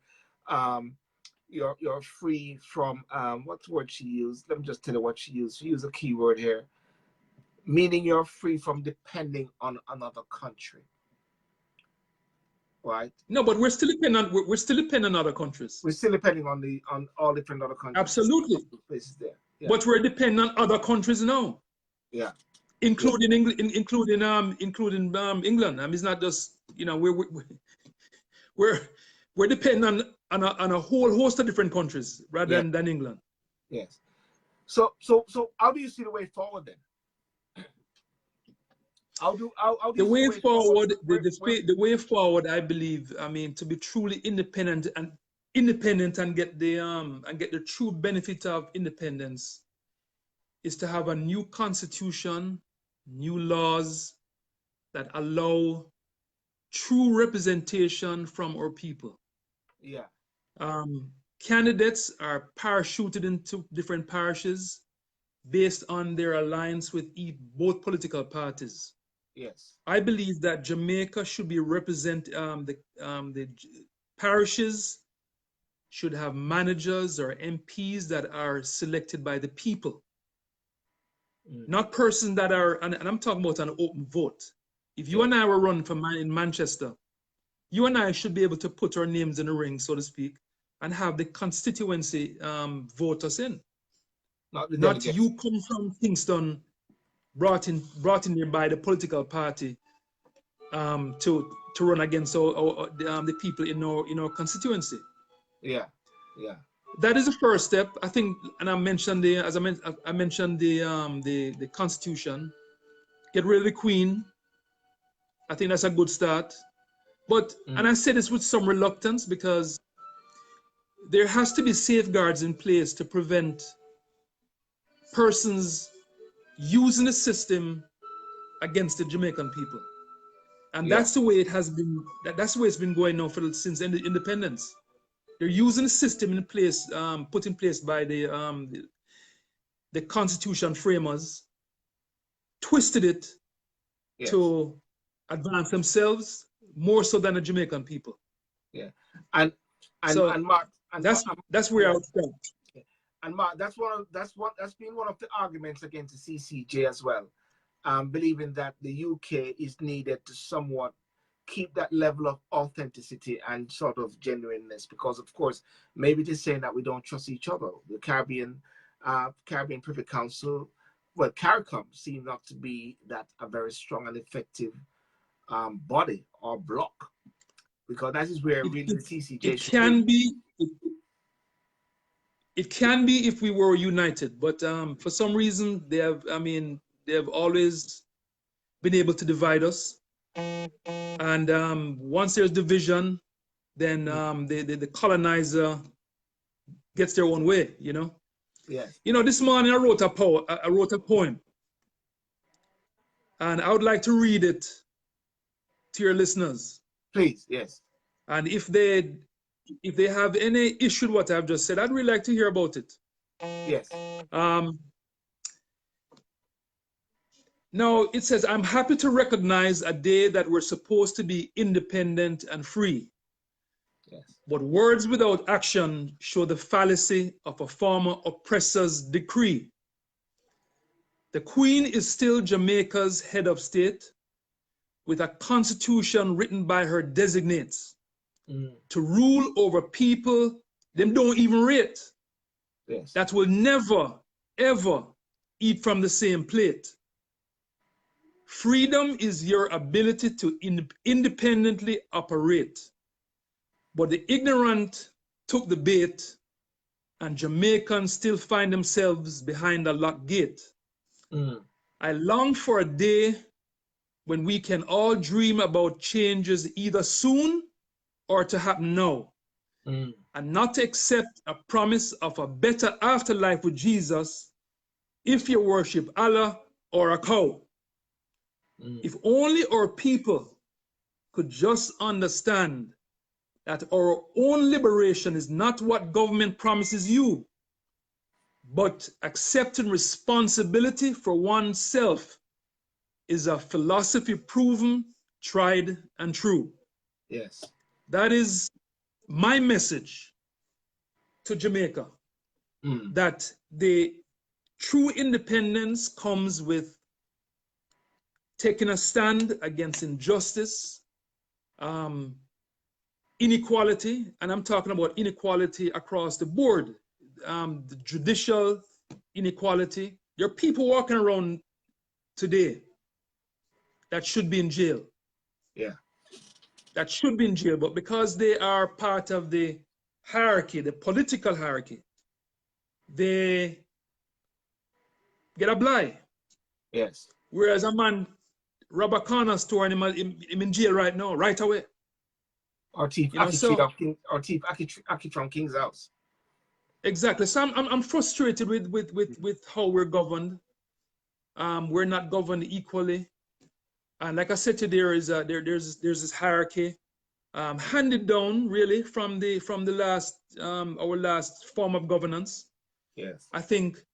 A: free from what's the word she used? Let me just tell you what she used. She used a key word here, meaning you're free from depending on another country. Right?
B: No, but we're still dependent on other countries.
A: We're still depending on all different other countries.
B: Absolutely.
A: Places there. Yeah.
B: But we're dependent on other countries now.
A: Yeah.
B: Including England. I mean, it's not just, you know, we're dependent on a whole host of different countries rather than England.
A: Yes. So how do you see the way forward then? How do
B: the way forward? The way forward, I believe. I mean, to be truly independent and get the true benefit of independence is to have a new constitution, new laws that allow true representation from our people.
A: Yeah.
B: Candidates are parachuted into different parishes based on their alliance with both political parties.
A: Yes.
B: I believe that Jamaica should be the parishes should have managers or MPs that are selected by the people. Not persons that are, and I'm talking about an open vote. If you and I were running in Manchester, you and I should be able to put our names in the ring, so to speak, and have the constituency vote us in. Not you come from Kingston, brought in here by the political party to run against the people in our constituency.
A: Yeah, yeah.
B: That is the first step, I think, and I mentioned the Constitution. Get rid of the Queen. I think that's a good start. But and I say this with some reluctance because there has to be safeguards in place to prevent persons using the system against the Jamaican people, and that's the way it has been. That's the way it's been going now since independence. They're using the system in place, put in place by the Constitution framers, twisted it to advance themselves more so than the Jamaican people.
A: Yeah, and Mark,
B: that's where I would start.
A: And Mark, that's been one of the arguments against the CCJ as well, believing that the UK is needed to somewhat keep that level of authenticity and sort of genuineness, because of course maybe they're saying that we don't trust each other. The Caribbean Privy Council, well, CARICOM, seem not to be that a very strong and effective body or block, because that is where really the CCJ
B: it can be if we were united, but for some reason they have always been able to divide us. And once there's division, then the colonizer gets their own way, you know?
A: Yes.
B: You know, this morning I wrote a poem. And I would like to read it to your listeners.
A: Please, yes.
B: And if they have any issue with what I've just said, I'd really like to hear about it.
A: Yes.
B: Now, it says, I'm happy to recognize a day that we're supposed to be independent and free.
A: Yes.
B: But words without action show the fallacy of a former oppressor's decree. The Queen is still Jamaica's head of state, with a constitution written by her designates to rule over people them don't even rate.
A: Yes.
B: That will never, ever eat from the same plate. Freedom is your ability to independently operate. But the ignorant took the bait, and Jamaicans still find themselves behind a locked gate. I long for a day when we can all dream about changes either soon or to happen now, and not to accept a promise of a better afterlife with Jesus if you worship Allah or a cow. If only our people could just understand that our own liberation is not what government promises you, but accepting responsibility for oneself is a philosophy proven, tried, and true.
A: Yes.
B: That is my message to Jamaica, that the true independence comes with taking a stand against injustice, inequality, and I'm talking about inequality across the board, the judicial inequality. There are people walking around today that should be in jail.
A: Yeah.
B: That should be in jail, but because they are part of the hierarchy, the political hierarchy, they get a blight.
A: Yes.
B: Whereas a man rob a corner store and him in jail right now, right away.
A: Or thief Aki from King's house.
B: Exactly. So I'm frustrated with how we're governed. We're not governed equally. And like I said today, there's this hierarchy handed down really from the last our last form of governance.
A: Yes.
B: I think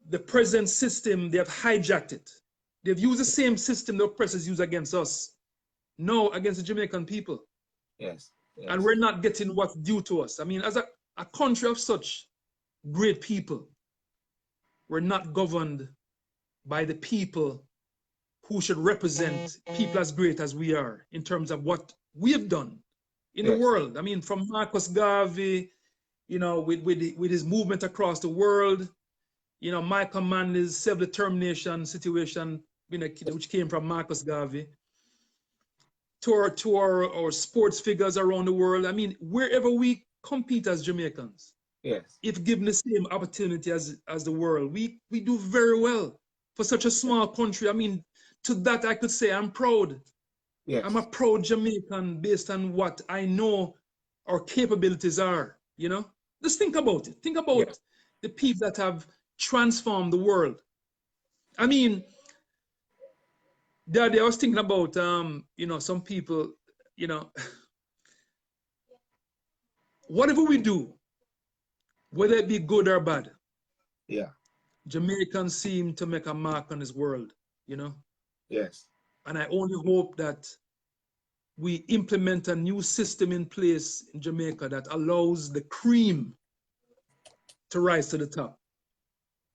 B: the present system, they have hijacked it. They've used the same system the oppressors use against us, no, against the Jamaican people.
A: Yes. Yes.
B: And we're not getting what's due to us. I mean, as a country of such great people, we're not governed by the people who should represent people as great as we are in terms of what we have done in the world. I mean, from Marcus Garvey, you know, with his movement across the world, you know, Michael Manley's self-determination situation, you know, which came from Marcus Garvey, to our sports figures around the world. I mean, wherever we compete as Jamaicans,
A: yes,
B: if given the same opportunity as the world, we do very well for such a small country. I mean, to that I could say I'm proud.
A: yes.
B: I'm a proud Jamaican based on what I know our capabilities are, you know? Just think about it. Think about the people that have transformed the world. I mean, the other day I was thinking about, you know, some people, you know, whatever we do, whether it be good or bad, Jamaicans seem to make a mark on this world, you know?
A: Yes.
B: And I only hope that we implement a new system in place in Jamaica that allows the cream to rise to the top.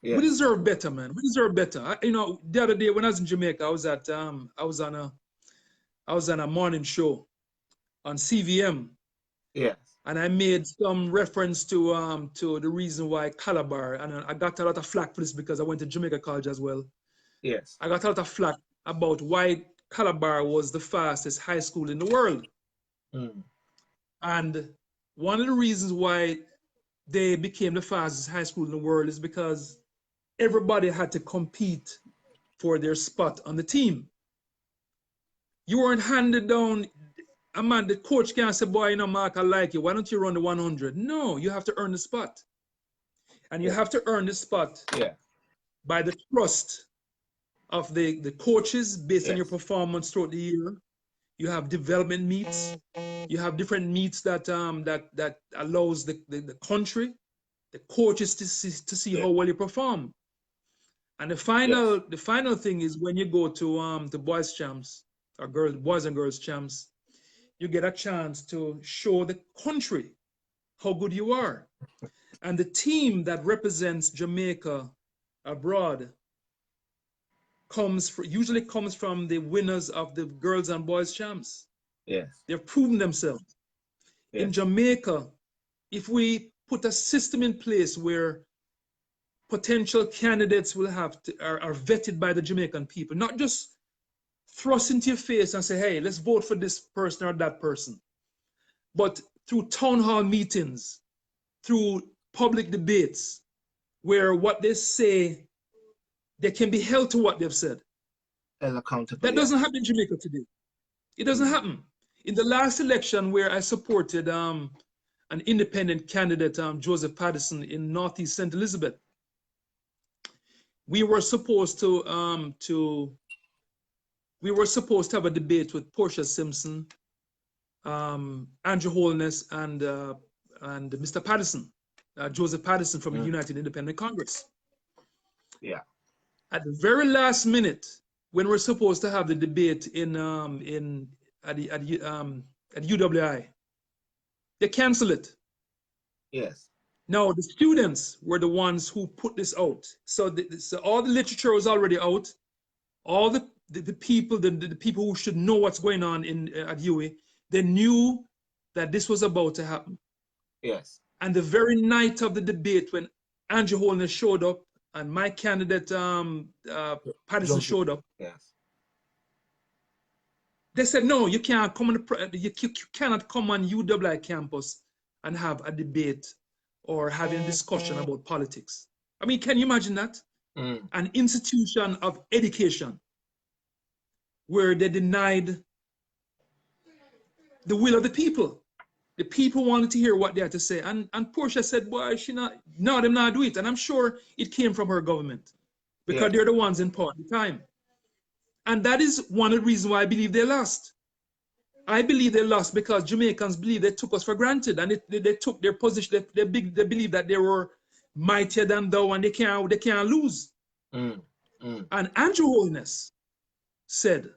B: Yes. We deserve better, man. We deserve better. You know, the other day when I was in Jamaica, I was on a morning show on CVM.
A: Yes.
B: And I made some reference to the reason why Calabar, and I got a lot of flack for this because I went to Jamaica College as well.
A: Yes.
B: I got a lot of flack about why Calabar was the fastest high school in the world. And one of the reasons why they became the fastest high school in the world is because everybody had to compete for their spot on the team. You weren't handed down, man, the coach can't say, boy, you know, Mark, I like you. Why don't you run the 100? No, you have to earn the spot. And you have to earn the spot by the trust of the coaches based on your performance throughout the year. You have development meets. You have different meets that that allows the country, the coaches to see how well you perform. And the final thing is when you go to the boys champs or boys and girls champs, you get a chance to show the country how good you are. And the team that represents Jamaica abroad usually comes from the winners of the girls and boys champs. Yes. They've proven themselves. Yes. In Jamaica, if we put a system in place where potential candidates will are vetted by the Jamaican people, not just thrust into your face and say, hey, let's vote for this person or that person, but through town hall meetings, through public debates, where what they say, they can be held to what they've said.
A: accountable.
B: That doesn't happen in Jamaica today. It doesn't happen. In the last election where I supported an independent candidate, Joseph Patterson, in Northeast St. Elizabeth, we were supposed to have a debate with Portia Simpson, Andrew Holness, and Mr. Patterson, Joseph Patterson from the United Independent Congress.
A: Yeah.
B: At the very last minute, when we're supposed to have the debate at UWI, they cancel it.
A: Yes.
B: Now the students were the ones who put this out. So, so all the literature was already out. All the people, the people who should know what's going on at UWI, they knew that this was about to happen.
A: Yes.
B: And the very night of the debate, when Andrew Holness showed up and my candidate Patterson showed up,
A: yes,
B: they said, no, you can't come on you cannot come on UWI campus and have a debate or having a discussion about politics. I mean, can you imagine that? An institution of education where they denied the will of the people. The people wanted to hear what they had to say. And Portia said, boy, no, them not do it. And I'm sure it came from her government because they're the ones in power at the time. And that is one of the reasons why I believe they lost. I believe they lost because Jamaicans believe they took us for granted and they took their position. They believe that they were mightier than thou and they can't lose. And Andrew Holness said,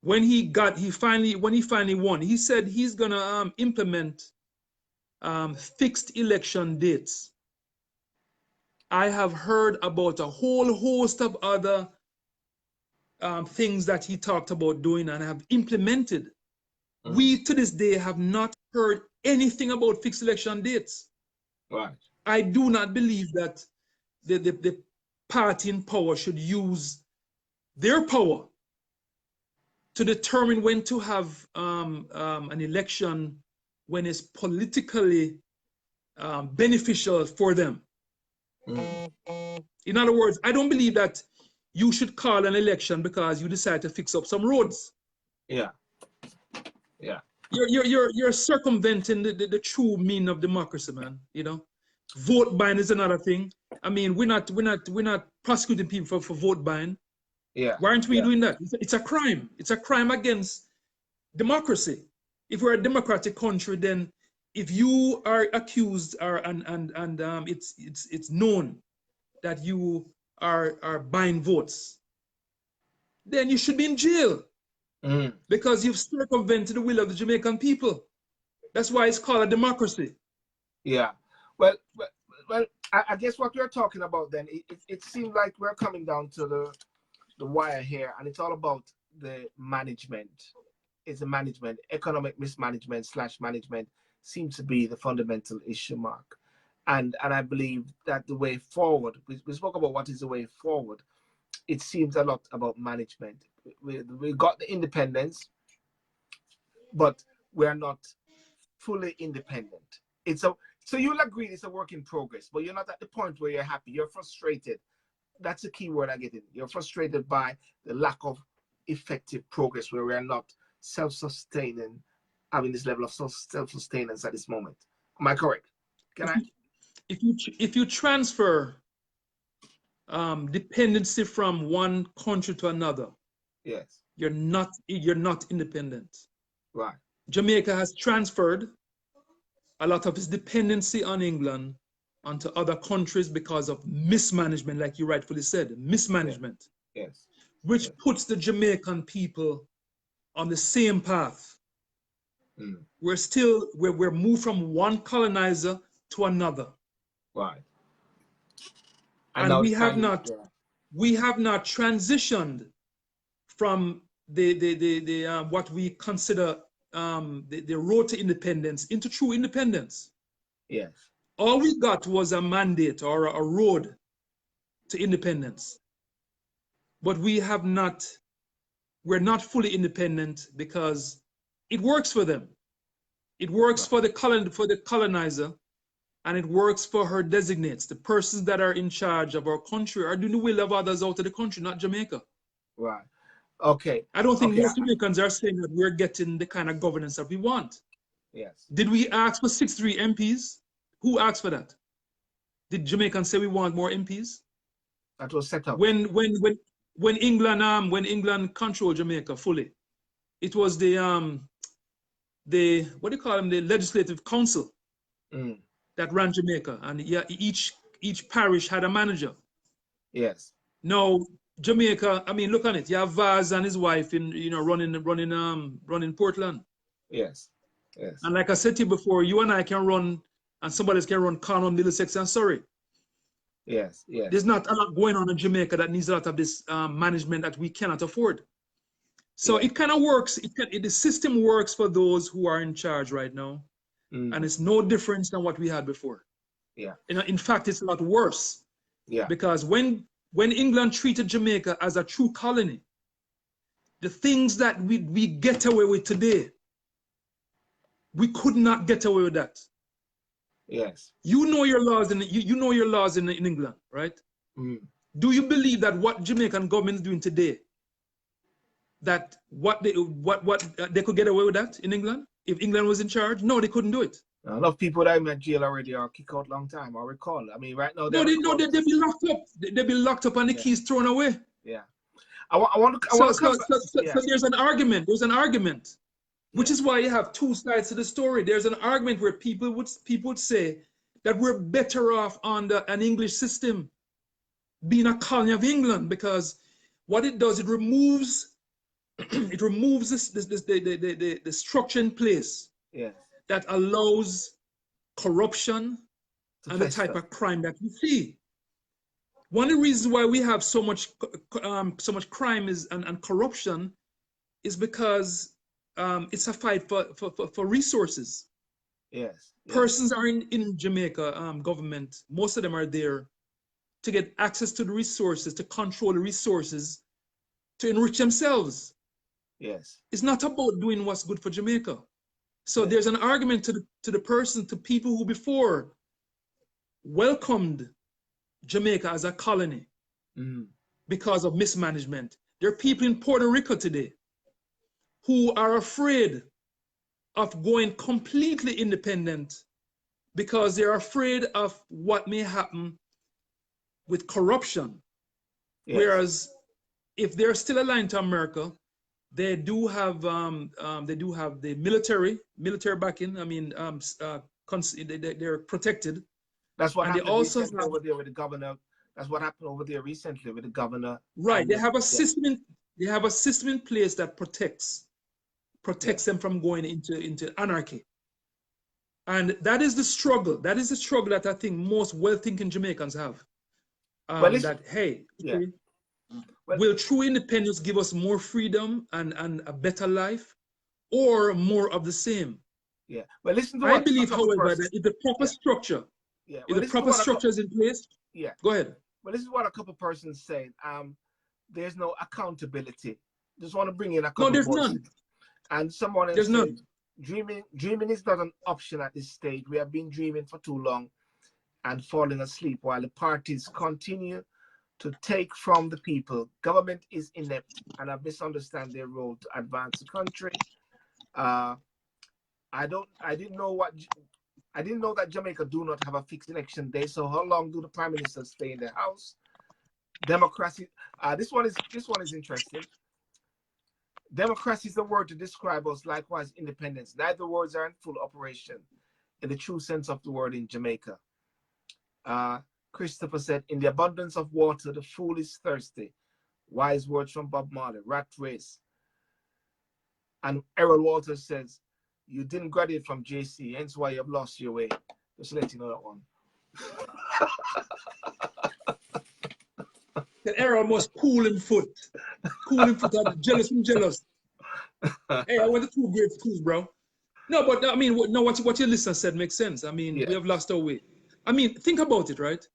B: when he finally won, he said he's gonna implement fixed election dates. I have heard about a whole host of other things that he talked about doing and have implemented. We to this day have not heard anything about fixed election dates.
A: Right.
B: I do not believe that the party in power should use their power to determine when to have an election when it's politically beneficial for them. In other words, I don't believe that you should call an election because you decide to fix up some roads.
A: Yeah. Yeah.
B: You're circumventing the true meaning of democracy, man. You know, vote buying is another thing. I mean, we're not prosecuting people for vote buying.
A: Yeah.
B: Why aren't we doing that? It's a crime. It's a crime against democracy. If we're a democratic country, then if you are accused it's known that you are buying votes, then you should be in jail because you've circumvented the will of the Jamaican people. That's why it's called a democracy.
A: Yeah. Well, I guess what we're talking about then, it seems like we're coming down to the wire here, and it's all about the management. It's a management, economic mismanagement / management seems to be the fundamental issue, Mark. And I believe that the way forward, we spoke about what is the way forward. It seems a lot about management. We got the independence, but we're not fully independent. So you'll agree it's a work in progress, but you're not at the point where you're happy. You're frustrated. That's the key word I get in. You're frustrated by the lack of effective progress where we are not self-sustaining, having this level of self-sustenance at this moment. Am I correct?
B: If you transfer dependency from one country to another,
A: yes,
B: you're not independent.
A: Right.
B: Jamaica has transferred a lot of its dependency on England onto other countries because of mismanagement, like you rightfully said, mismanagement.
A: Yes.
B: Which puts the Jamaican people on the same path. We're moved from one colonizer to another.
A: Right.
B: And we have not transitioned from the what we consider the road to independence into true independence.
A: Yes.
B: All we got was a mandate or a road to independence. But we're not fully independent because it works for them. It works for the colonizer, and it works for her designates. The persons that are in charge of our country are doing the will of others out of the country, not Jamaica.
A: Right. Okay.
B: I don't think
A: Okay.
B: most Jamaicans are saying that we're getting the kind of governance that we want.
A: Yes.
B: Did we ask for 63 MPs? Who asked for that? Did Jamaicans say we want more MPs?
A: That was set up.
B: When England controlled Jamaica fully, it was the what do you call them, the legislative council that ran Jamaica, and yeah, each parish had a manager.
A: Yes.
B: Now Jamaica, I mean, look on it. You have Vaz and his wife in running Portland.
A: Yes. Yes.
B: And like I said to you before, you and I can run, and somebody else can run Carnon, Middlesex, and Surrey.
A: Yes. Yes.
B: There's not a lot going on in Jamaica that needs a lot of this management that we cannot afford. So it kind of works. The system works for those who are in charge right now, and it's no different than what we had before.
A: Yeah.
B: In fact, it's a lot worse.
A: Yeah.
B: Because when England treated Jamaica as a true colony, the things that we get away with today, we could not get away with that.
A: Yes.
B: You know your laws you know your laws in England, right? Do you believe that what Jamaican government is doing today, that what they could get away with that in England if England was in charge? No, they couldn't do it.
A: A lot of people that are in jail already are kicked out long time. I recall. I mean, right now
B: they'd be locked up. They'd be locked up and the keys thrown away.
A: Yeah. So
B: there's an argument. There's an argument, which is why you have two sides to the story. There's an argument where people would say that we're better off under an English system, being a colony of England, because what it does, it removes the structure in place that allows corruption and the type of crime that we see. One of the reasons why we have so much crime and corruption is because it's a fight for resources.
A: Yes.
B: Persons are in Jamaica government. Most of them are there to get access to the resources, to control the resources, to enrich themselves.
A: Yes.
B: It's not about doing what's good for Jamaica. So there's an argument to people who before welcomed Jamaica as a colony because of mismanagement. There are people in Puerto Rico today who are afraid of going completely independent because they're afraid of what may happen with corruption. Yes. Whereas if they're still aligned to America, they do have the military backing. I mean, they're protected.
A: That's what happened
B: recently
A: over there with the governor. That's what happened over there recently with the governor.
B: Right. They have a system. They have a system in place that protects them from going into anarchy. And that is the struggle. That is the struggle that I think most well-thinking Jamaicans have. Will true independence give us more freedom and a better life, or more of the same? Yeah. Well, listen to I believe, however, that if the proper structure, if the proper structure is in place, go ahead.
A: Well, this is what a couple persons say. There's no accountability. Just want to bring in a couple.
B: No, there's none.
A: And someone else
B: there's none.
A: Dreaming is not an option at this stage. We have been dreaming for too long and falling asleep while the parties continue to take from the people. Government is inept and have misunderstand their role to advance the country. I didn't know that Jamaica do not have a fixed election day. So how long do the prime minister stay in the house? Democracy. This one is interesting. Democracy is the word to describe us. Likewise, independence. Neither words are in full operation in the true sense of the word in Jamaica. Christopher said, "In the abundance of water, the fool is thirsty." Wise words from Bob Marley. Rat race. And Errol Walters says, "You didn't graduate from JC, hence why you have lost your way." Just to let you know that one.
B: The Errol must cool him foot. Cool him foot. Jealous from jealous. Hey, I went to 2 great schools, bro. No, but I mean, no, what your listener said makes sense. I mean, we have lost our way. I mean, think about it, right?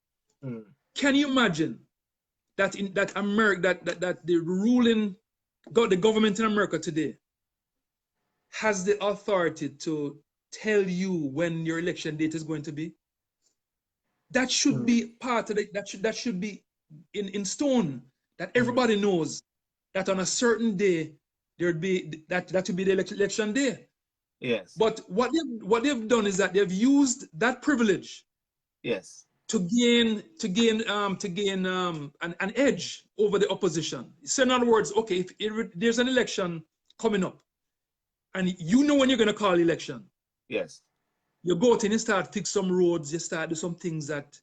B: Can you imagine that the government in America today has the authority to tell you when your election date is going to be? That should be part of it. That should be in stone, that everybody knows that on a certain day there'd be that would be the election day.
A: Yes.
B: But what they've done is that they've used that privilege.
A: Yes.
B: To gain an edge over the opposition. So in other words, okay, if there's an election coming up, and you know when you're going to call election,
A: yes,
B: you go out and you start fix some roads, you start do some things that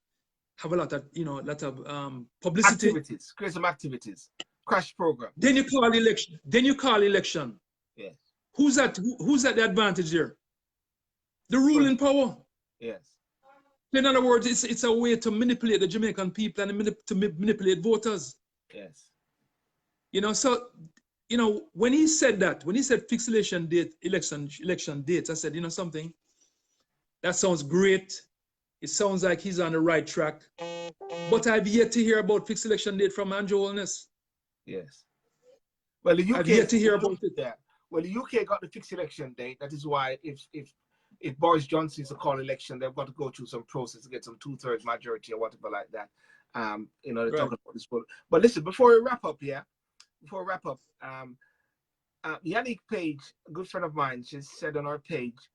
B: have a lot of publicity.
A: Activities, create some activities, crash program.
B: Then you call election.
A: Yes.
B: Who's at the advantage here? The ruling power.
A: Yes.
B: In other words, it's a way to manipulate the Jamaican people and to manipulate voters.
A: Yes.
B: So, when he said fixed election dates, I said, something, that sounds great. It sounds like he's on the right track. But I've yet to hear about fixed election date from Andrew Holness.
A: Yes. Well, the UK,
B: I've yet to hear about it.
A: Yeah. Well, the UK got the fixed election date. That is why if Boris Johnson is to call election, they've got to go through some process to get some 2/3 majority or whatever like that. They're talking about this. But listen, before we wrap up, Yannick Page, a good friend of mine, she said on our page,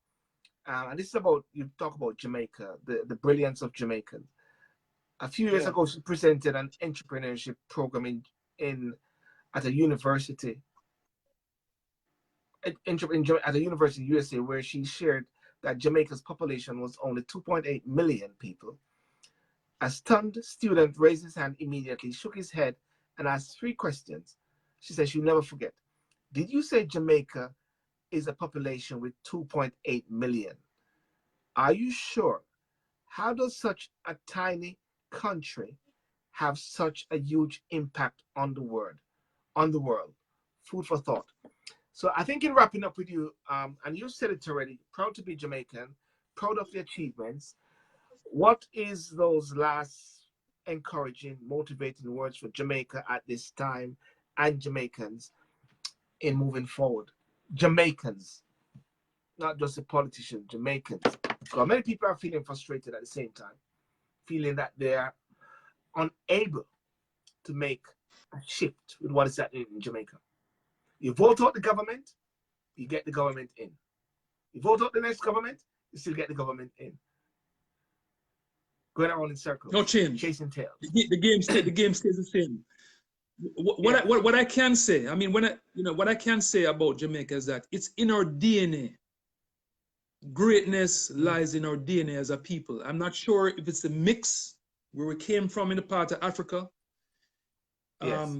A: and this is about, you talk about Jamaica, the brilliance of Jamaicans. A few years ago, she presented an entrepreneurship program at a university. At a university in USA, where she shared that Jamaica's population was only 2.8 million people. A stunned student raised his hand immediately, shook his head, and asked 3 questions. She said she'll never forget. Did you say Jamaica is a population with 2.8 million? Are you sure? How does such a tiny country have such a huge impact on the world? Food for thought. So I think in wrapping up with you, and you said it already, proud to be Jamaican, proud of the achievements. What is those last encouraging, motivating words for Jamaica at this time and Jamaicans in moving forward? Jamaicans, not just the politicians, Jamaicans. Because many people are feeling frustrated at the same time, feeling that they are unable to make a shift with what is happening in Jamaica. You vote out the government, you get the government in. You vote out the next government, you still get the government in. Going around in circles.
B: No change.
A: Chasing tails.
B: The game stays the same. What I can say, what I can say about Jamaica is that it's in our DNA. Greatness lies in our DNA as a people. I'm not sure if it's the mix where we came from in the part of Africa.
A: Yes.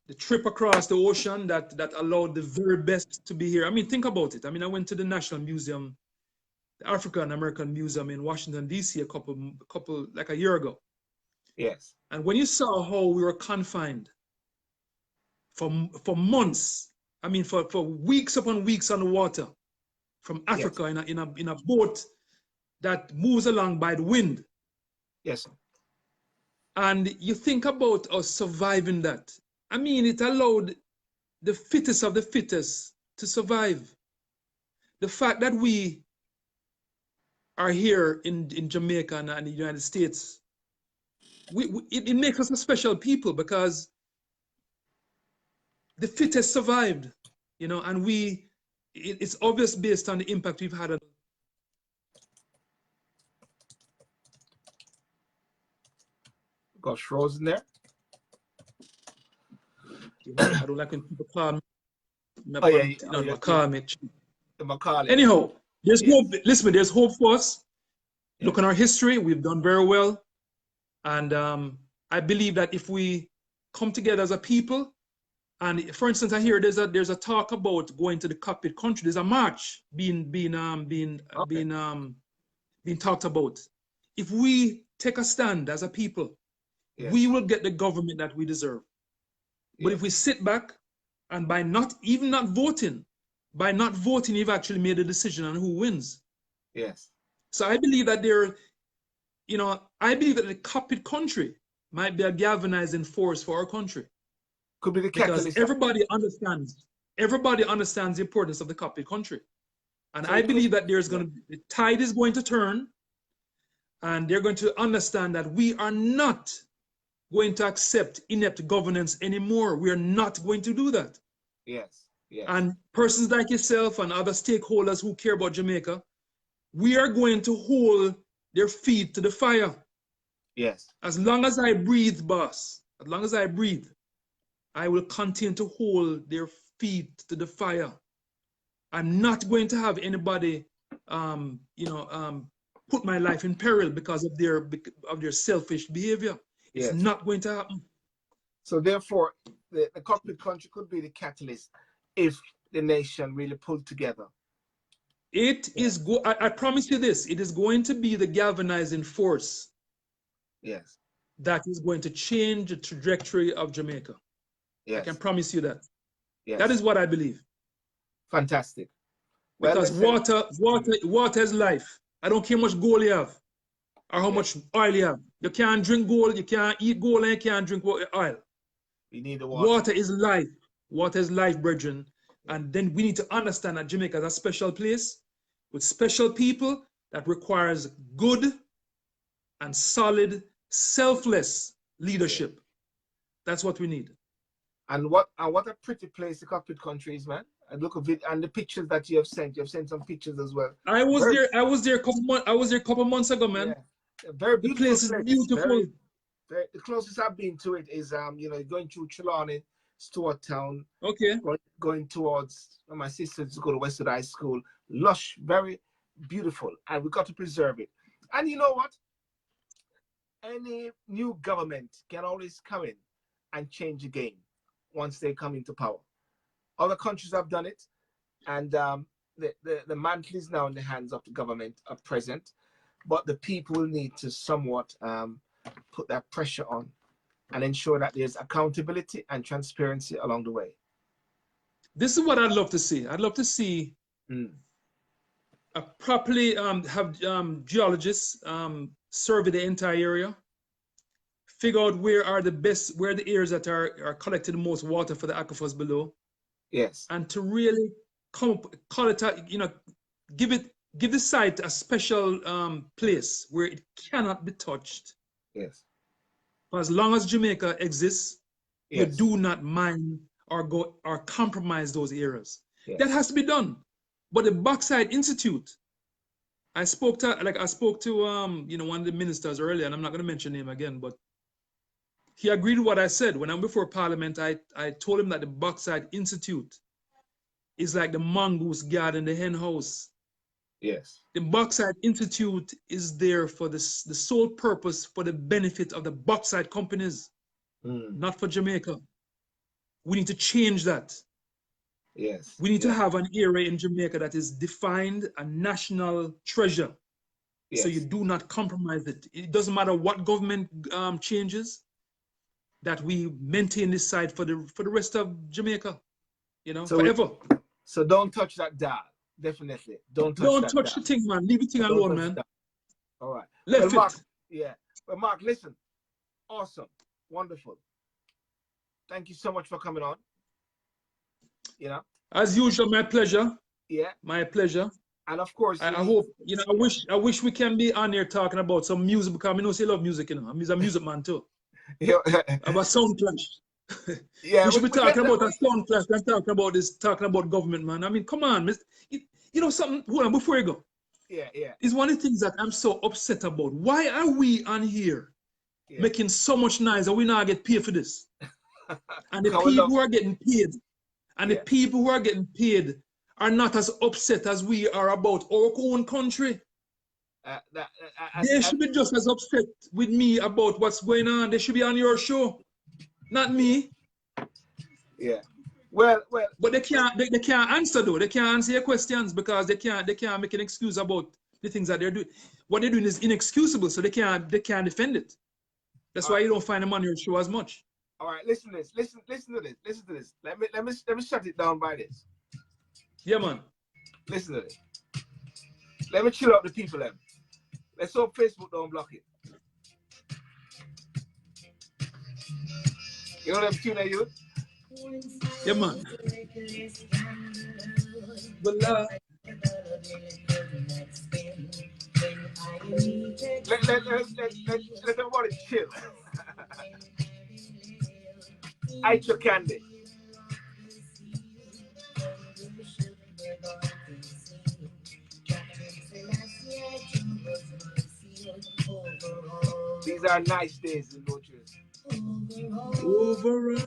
B: The trip across the ocean that allowed the very best to be here. Think about it. I went to the National Museum, the African American Museum in Washington, D.C. like a year ago.
A: Yes.
B: And when you saw how we were confined for months, for weeks upon weeks on the water, from Africa in a boat that moves along by the wind.
A: Yes.
B: And you think about us surviving that. It allowed the fittest of the fittest to survive. The fact that we are here in Jamaica and the United States, it makes us a special people because the fittest survived, and it's obvious based on the impact we've had.
A: Got frozen there.
B: I don't like when people call me. Anyhow, there's hope. Listen, there's hope for us. Look at our history. We've done very well. And I believe that if we come together as a people, and for instance, I hear there's a talk about going to the cockpit country. There's a march being talked about. If we take a stand as a people, we will get the government that we deserve. But if we sit back and by not voting, you've actually made a decision on who wins.
A: Yes.
B: So I believe that the cockpit country might be a galvanizing force for our country.
A: Could be the catalyst.
B: Because everybody understands the importance of the cockpit country. And so I believe that the tide is going to turn, and they're going to understand that we are not going to accept inept governance anymore. We are not going to do that.
A: Yes, yes.
B: And persons like yourself and other stakeholders who care about Jamaica, we are going to hold their feet to the fire.
A: Yes.
B: As long as I breathe, boss, as long as I breathe, I will continue to hold their feet to the fire. I'm not going to have anybody, put my life in peril because of their selfish behavior. It's not going to happen.
A: So therefore, the cockpit country could be the catalyst if the nation really pulled together.
B: It is I promise you this, it is going to be the galvanizing force.
A: Yes.
B: That is going to change the trajectory of Jamaica. Yes. I can promise you that. Yes. That is what I believe.
A: Fantastic.
B: Because water is life. I don't care how much gold you have or how much oil you have. You can't drink gold, you can't eat gold, and you can't drink oil.
A: You need the water.
B: Water is life. Water is life, brethren. And then we need to understand that Jamaica is a special place with special people that requires good and solid, selfless leadership. That's what we need.
A: And what a pretty place the cockpit country is, man. And look at it, and the pictures that you have sent. You've sent some pictures as well.
B: I was there a couple months ago, man.
A: Yeah. Very beautiful.
B: The place is beautiful.
A: The closest I've been to it is going through Trelawney, Stewart Town.
B: Okay.
A: Going towards my sisters go to Westwood High School. Lush, very beautiful, and we got to preserve it. And you know what? Any new government can always come in and change the game once they come into power. Other countries have done it, and the mantle is now in the hands of the government at present, but the people need to somewhat put that pressure on and ensure that there's accountability and transparency along the way.
B: This is what I'd love to see. I'd love to see properly have geologists survey the entire area, figure out where the areas that are collecting the most water for the aquifers below.
A: Yes. And
B: to really give the site a special place where it cannot be touched.
A: Yes.
B: For as long as Jamaica exists, we do not mine or compromise those areas. Yes. That has to be done. But the Bauxite Institute, I spoke to one of the ministers earlier, and I'm not going to mention him again, but he agreed with what I said. When I'm before Parliament, I told him that the Bauxite Institute is like the mongoose guard in the hen house.
A: Yes.
B: The Bauxite Institute is there for the sole purpose for the benefit of the bauxite companies, not for Jamaica. We need to change that.
A: Yes.
B: We need to have an area in Jamaica that is defined a national treasure. Yes. So you do not compromise it. It doesn't matter what government changes, that we maintain this site for the rest of Jamaica, forever.
A: So don't touch that dial. Definitely. Don't touch
B: the thing, man. Leave the thing alone, man.
A: All right.
B: Left
A: Mark,
B: it.
A: Yeah. But Mark, listen. Awesome. Wonderful. Thank you so much for coming on.
B: As usual, my pleasure.
A: Yeah.
B: My pleasure.
A: And of course,
B: I hope, I wish we can be on here talking about some music, because I know you love music, I'm a music man too.
A: Yeah.
B: About sound clash.
A: Yeah.
B: We should be talking about a sound clash and talking about government, man. I mean, come on, something, hold on, before you go.
A: Yeah.
B: It's one of the things that I'm so upset about. Why are we on here making so much noise and we not get paid for this? And the people who are getting paid, the people who are getting paid are not as upset as we are about our own country. They should be just as upset with me about what's going on. They should be on your show, not me.
A: Yeah. Well.
B: But they can't answer though. They can't answer your questions because they can't make an excuse about the things that they're doing. What they're doing is inexcusable, so they can't defend it. That's why you don't find them on your show as much.
A: All right, listen to this. Listen to this. Let me shut it down by this.
B: Yeah, man.
A: Listen to this. Let me chill out the people then. Let's hope Facebook don't block it. You know them tune that you?
B: Yeah, man. Well,
A: let everybody chill. I took candy. These are nice days in New Jersey.
B: Overall.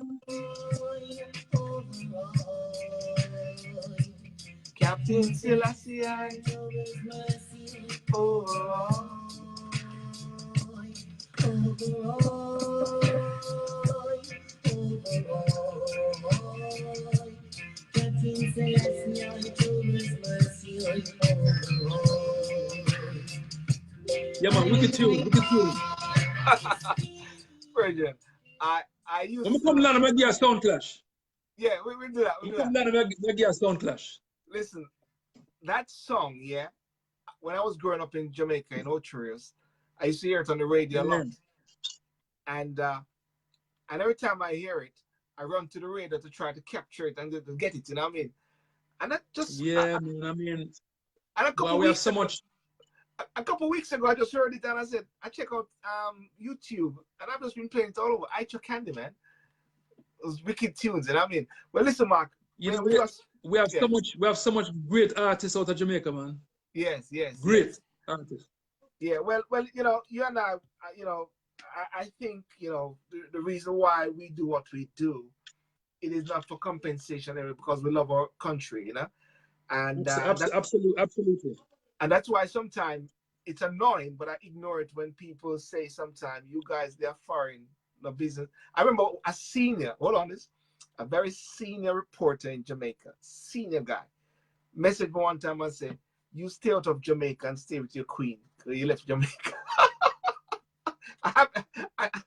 A: Captain Selassie, overall.
B: Yeah, man, wicked tune, wicked tune.
A: Brilliant. I used
B: When we come down and give a sound clash.
A: Yeah, we do that.
B: We come down and give a sound clash.
A: Listen, that song, yeah, when I was growing up in Jamaica, in Ocherios, I used to hear it on the radio a lot. And every time I hear it, I run to the radio to try to capture it and to get it, you know what I mean? And that just...
B: Yeah, man, I mean...
A: And a couple
B: we have so much...
A: A couple of weeks ago, I just heard it and I said, I check out YouTube, and I've just been playing it all over. I Took Candy, man. Those wicked tunes, you know what I mean? Well, listen, Mark.
B: You know, we have so much great artists out of Jamaica, man.
A: Yes.
B: Great artists.
A: Yeah, well, you know, you and I, you know, I think, you know, the reason why we do what we do, it is not for compensation, because we love our country, you know? And
B: absolutely.
A: And that's why sometimes it's annoying, but I ignore it when people say sometimes, you guys, they're foreign, no business. I remember a very senior reporter in Jamaica, senior guy, messaged me one time and said, you stay out of Jamaica and stay with your queen, because you left Jamaica.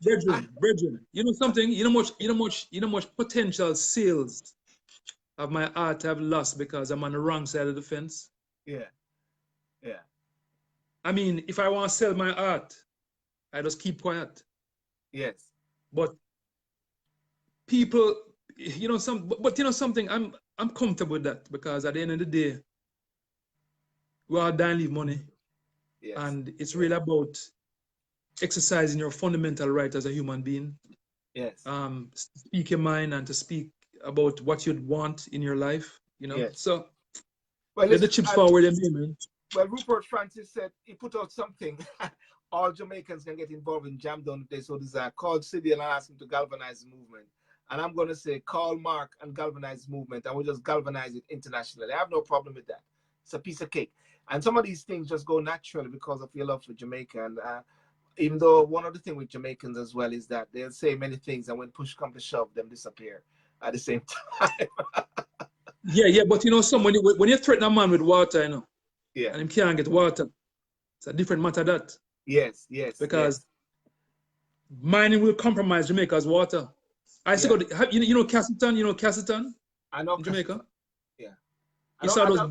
B: Brethren, you know something, you know much potential sales of my art I've lost because I'm on the wrong side of the fence.
A: Yeah.
B: I mean, if I want to sell my art, I just keep quiet.
A: Yes.
B: But people, you know, but you know something, I'm comfortable with that, because at the end of the day, we all die and leave money.
A: Yes.
B: And it's really about exercising your fundamental right as a human being.
A: Yes.
B: Speak your mind and to speak about what you'd want in your life, you know.
A: Yes.
B: So
A: well,
B: let the chips fall where they may, man.
A: Well, Rupert Francis said he put out something. All Jamaicans can get involved in Jam Down today. So this called City and I asked him to galvanize the movement. And I'm going to say, call Mark and galvanize the movement, and we'll just galvanize it internationally. I have no problem with that. It's a piece of cake. And some of these things just go naturally because of your love for Jamaica. And even though one of the things with Jamaicans as well is that they'll say many things, and when push comes to shove, them disappear at the same time.
B: Yeah, but you know, when you threaten a man with water, you know,
A: yeah,
B: and him can't get water, it's a different matter that.
A: Yes.
B: Because mining will compromise Jamaica's water. I used to go, you know Cassiton?
A: I know
B: in Jamaica.
A: Yeah.
B: You saw those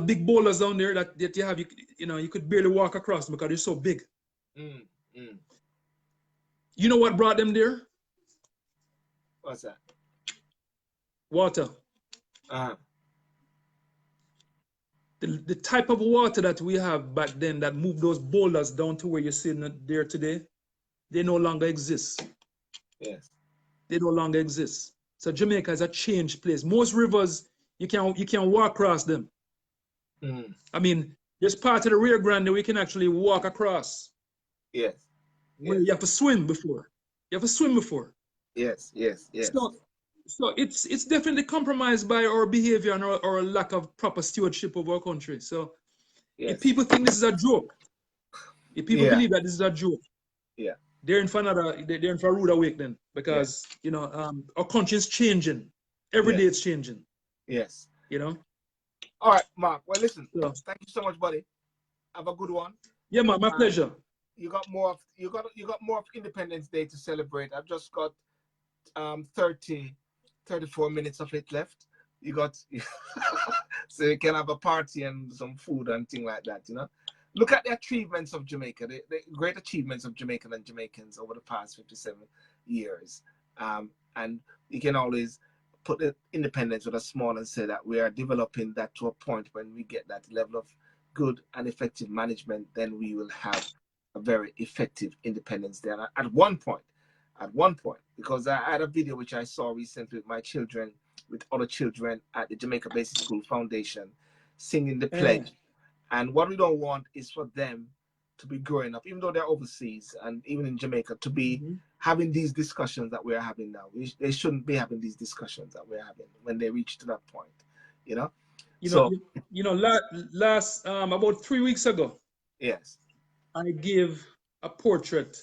B: big boulders down there that you have, you know, you could barely walk across them because they're so big. You know what brought them there?
A: What's that?
B: Water. The type of water that we have back then that moved those boulders down to where you're sitting there today, they no longer exist.
A: Yes.
B: They no longer exist. So Jamaica is a changed place. Most rivers, you can walk across them. I mean, there's part of the Rio Grande that we can actually walk across.
A: Yes.
B: You have to swim before. Yes. So it's definitely compromised by our behavior and our lack of proper stewardship of our country. So if people think this is a joke, if people believe that this is a joke, they're in for a rude awakening, because you know, our country is changing. Every day it's changing.
A: Yes.
B: You know.
A: All right, Mark. Well, listen. Thank you so much, buddy. Have a good one.
B: Yeah, man. My pleasure.
A: You got more of Independence Day to celebrate. I've just got 34 minutes of it left. You got so you can have a party and some food and things like that. You know. Look at the achievements of Jamaica, the great achievements of Jamaican and Jamaicans over the past 57 years. And you can always put the independence with a small and say that we are developing that to a point when we get that level of good and effective management, then we will have a very effective independence there. And at one point, at one point, because I had a video which I saw recently with my children, with other children at the Jamaica Basic School Foundation, singing the pledge. And what we don't want is for them to be growing up, even though they're overseas and even in Jamaica, to be having these discussions that we're having now. They shouldn't be having these discussions that we're having when they reach to that point, you know?
B: Last about 3 weeks ago,
A: yes,
B: I gave a portrait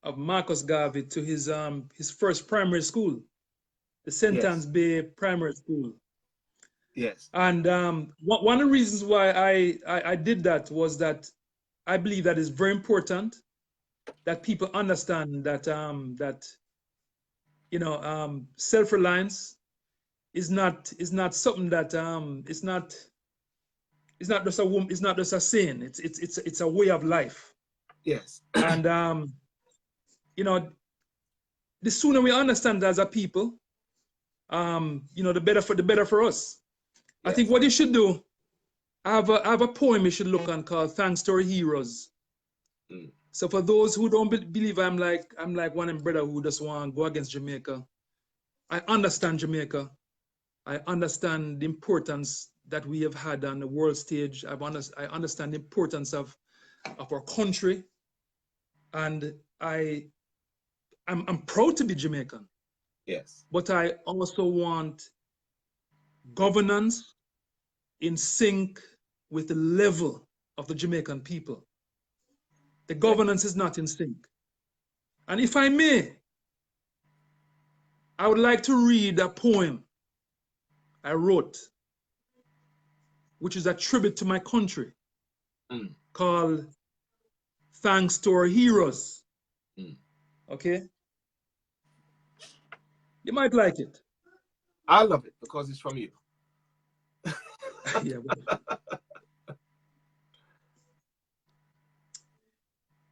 B: of Marcus Garvey to his first primary school, the St. Anne's Bay Primary School.
A: Yes.
B: And one of the reasons why I did that was that I believe that it's very important that people understand that self-reliance is not something that it's not just a saying. It's a way of life.
A: Yes.
B: And the sooner we understand that as a people, the better for us. Yes. I think what you should do, I have a poem you should look on called "Thanks to Our Heroes." So for those who don't believe I'm like one of them brother who just want to go against Jamaica, I understand Jamaica. I understand the importance that we have had on the world stage. I understand the importance of our country, and I'm proud to be Jamaican.
A: Yes.
B: But I also want governance in sync with the level of the Jamaican people. The governance is not in sync. And if I may, I would like to read a poem I wrote, which is a tribute to my country, called "Thanks to Our Heroes." Okay? You might like it.
A: I love it because it's from you.
B: Yeah,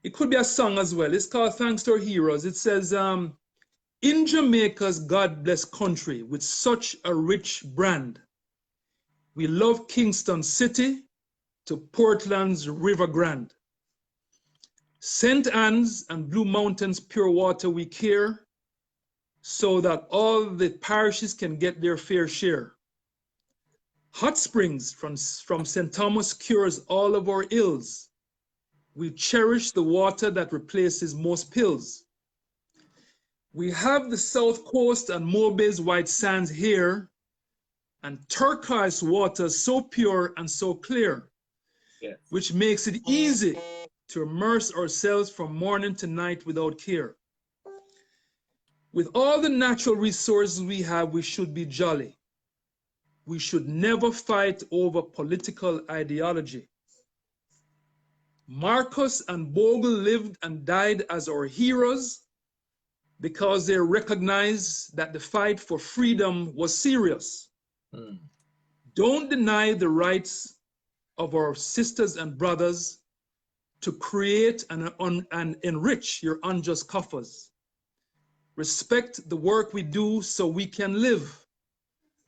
B: it could be a song as well. It's called "Thanks to Our Heroes." It says, in Jamaica's God-blessed country with such a rich brand, we love Kingston City to Portland's River Grande. St. Anne's and Blue Mountain's pure water we care, so that all the parishes can get their fair share. Hot springs from St. Thomas cures all of our ills. We cherish the water that replaces most pills. We have the South Coast and Mobay's white sands here, and turquoise water so pure and so clear, which makes it easy to immerse ourselves from morning to night without care. With all the natural resources we have, we should be jolly. We should never fight over political ideology. Marcus and Bogle lived and died as our heroes because they recognized that the fight for freedom was serious. Don't deny the rights of our sisters and brothers to create and enrich your unjust coffers. Respect the work we do so we can live,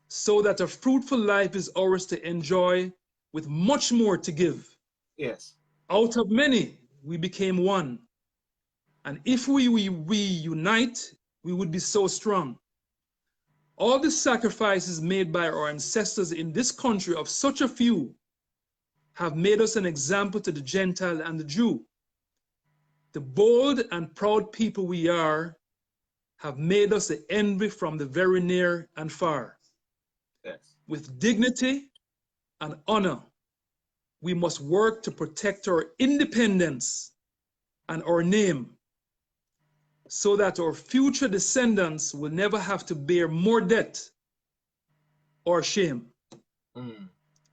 B: so that a fruitful life is ours to enjoy with much more to give.
A: Yes.
B: Out of many, we became one. And if we unite, we would be so strong. All the sacrifices made by our ancestors in this country of such a few have made us an example to the Gentile and the Jew. The bold and proud people we are have made us the envy from the very near and far.
A: Yes.
B: With dignity and honor, we must work to protect our independence and our name, so that our future descendants will never have to bear more debt or shame.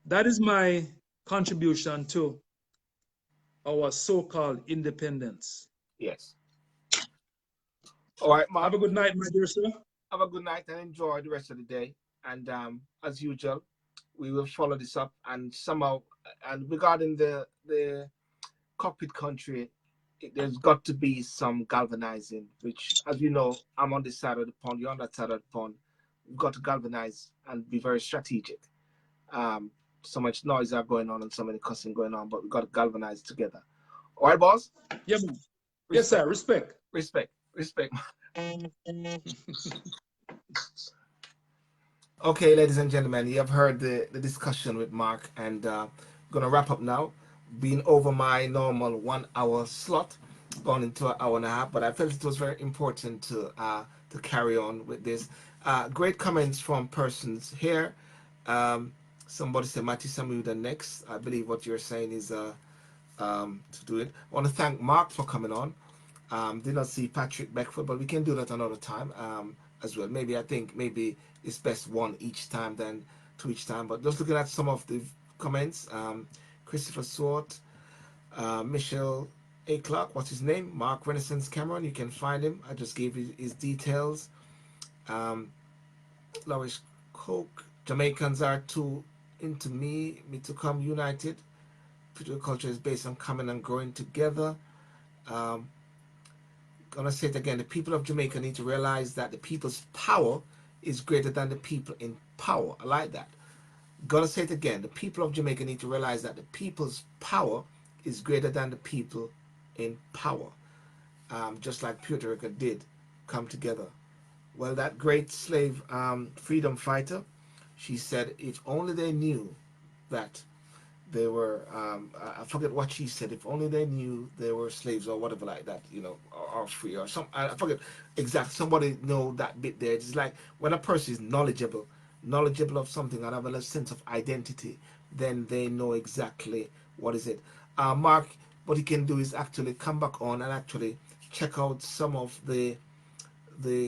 B: That is my contribution to our so-called independence.
A: Yes. All right, Mark.
B: Have a good night, my dear sir.
A: Have a good night and enjoy the rest of the day. And as usual, we will follow this up and somehow, and regarding the cockpit country, there's got to be some galvanizing, which, as you know, I'm on this side of the pond, you're on that side of the pond. We've got to galvanize and be very strategic. So much noise are going on and so many cussing going on, but we've got to galvanize together. All right, boss?
B: Yeah, man. Yes, sir. Respect.
A: Respect. Okay, ladies and gentlemen, you have heard the discussion with Mark, and going to wrap up now. Being over my normal 1 hour slot, gone into an hour and a half, but I felt it was very important to carry on with this. Great comments from persons here. Um, Somebody said Matthew Samuel the next. I believe what you're saying is to do it. I want to thank Mark for coming on. Did not see Patrick Beckford, but we can do that another time as well. Maybe I think maybe it's best one each time than two each time. But just looking at some of the comments, Christopher Swart, Michelle A. Clark, what's his name? Mark Renaissance Cameron, you can find him. I just gave you his details. Loris Coke, Jamaicans are too into me to come united. Political culture is based on coming and growing together. Gonna say it again, the people of Jamaica need to realize that the people's power is greater than the people in power. I like that. Gonna say it again, the people of Jamaica need to realize that the people's power is greater than the people in power. Just like Puerto Rico did come together. Well, that great slave freedom fighter, she said, if only they knew that they were I forget what she said, if only they knew they were slaves or whatever like that, you know, or free or some, I forget exactly. Somebody know that bit there. It's like when a person is knowledgeable of something and have a sense of identity, then they know exactly what is it. Mark, what he can do is actually come back on and actually check out some of the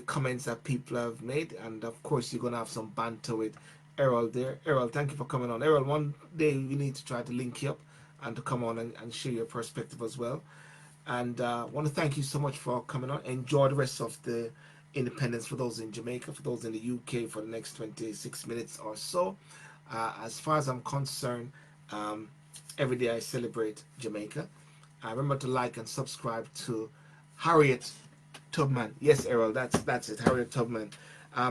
A: comments that people have made, and of course you're gonna have some banter with Errol there. Errol, thank you for coming on. Errol, one day we need to try to link you up and to come on and share your perspective as well. And I want to thank you so much for coming on. Enjoy the rest of the independence for those in Jamaica, for those in the UK for the next 26 minutes or so. As far as I'm concerned, every day I celebrate Jamaica. Remember to like and subscribe to Harriet Tubman. Yes, Errol, that's it. Harriet Tubman.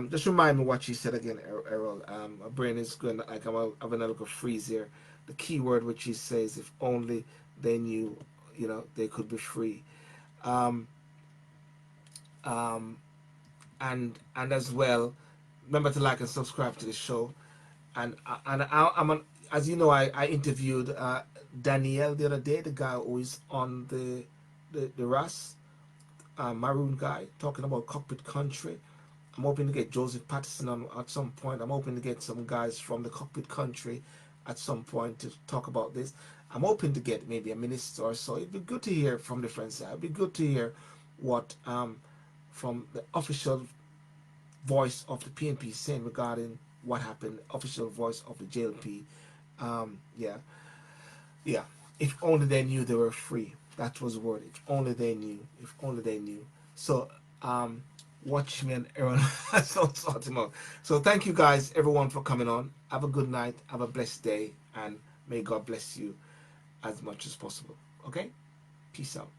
A: Just remind me what she said again, Errol. My brain is going like I'm having a little freeze here. The key word which she says, if only they knew, you know, they could be free. Um, um, and as well, remember to like and subscribe to the show. I'm on, as you know, I interviewed Danielle the other day, the guy who is on the RAS maroon guy talking about cockpit country. I'm hoping to get Joseph Patterson on at some point. I'm hoping to get some guys from the cockpit country at some point to talk about this. I'm hoping to get maybe a minister or so. It'd be good to hear from the French side. It'd be good to hear what from the official voice of the PNP saying regarding what happened, official voice of the JLP. Yeah, yeah. If only they knew they were free. That was the word. If only they knew. If only they knew. So, watch me and Aaron. So thank you guys, everyone, for coming on. Have a good night. Have a blessed day. And may God bless you as much as possible. Okay? Peace out.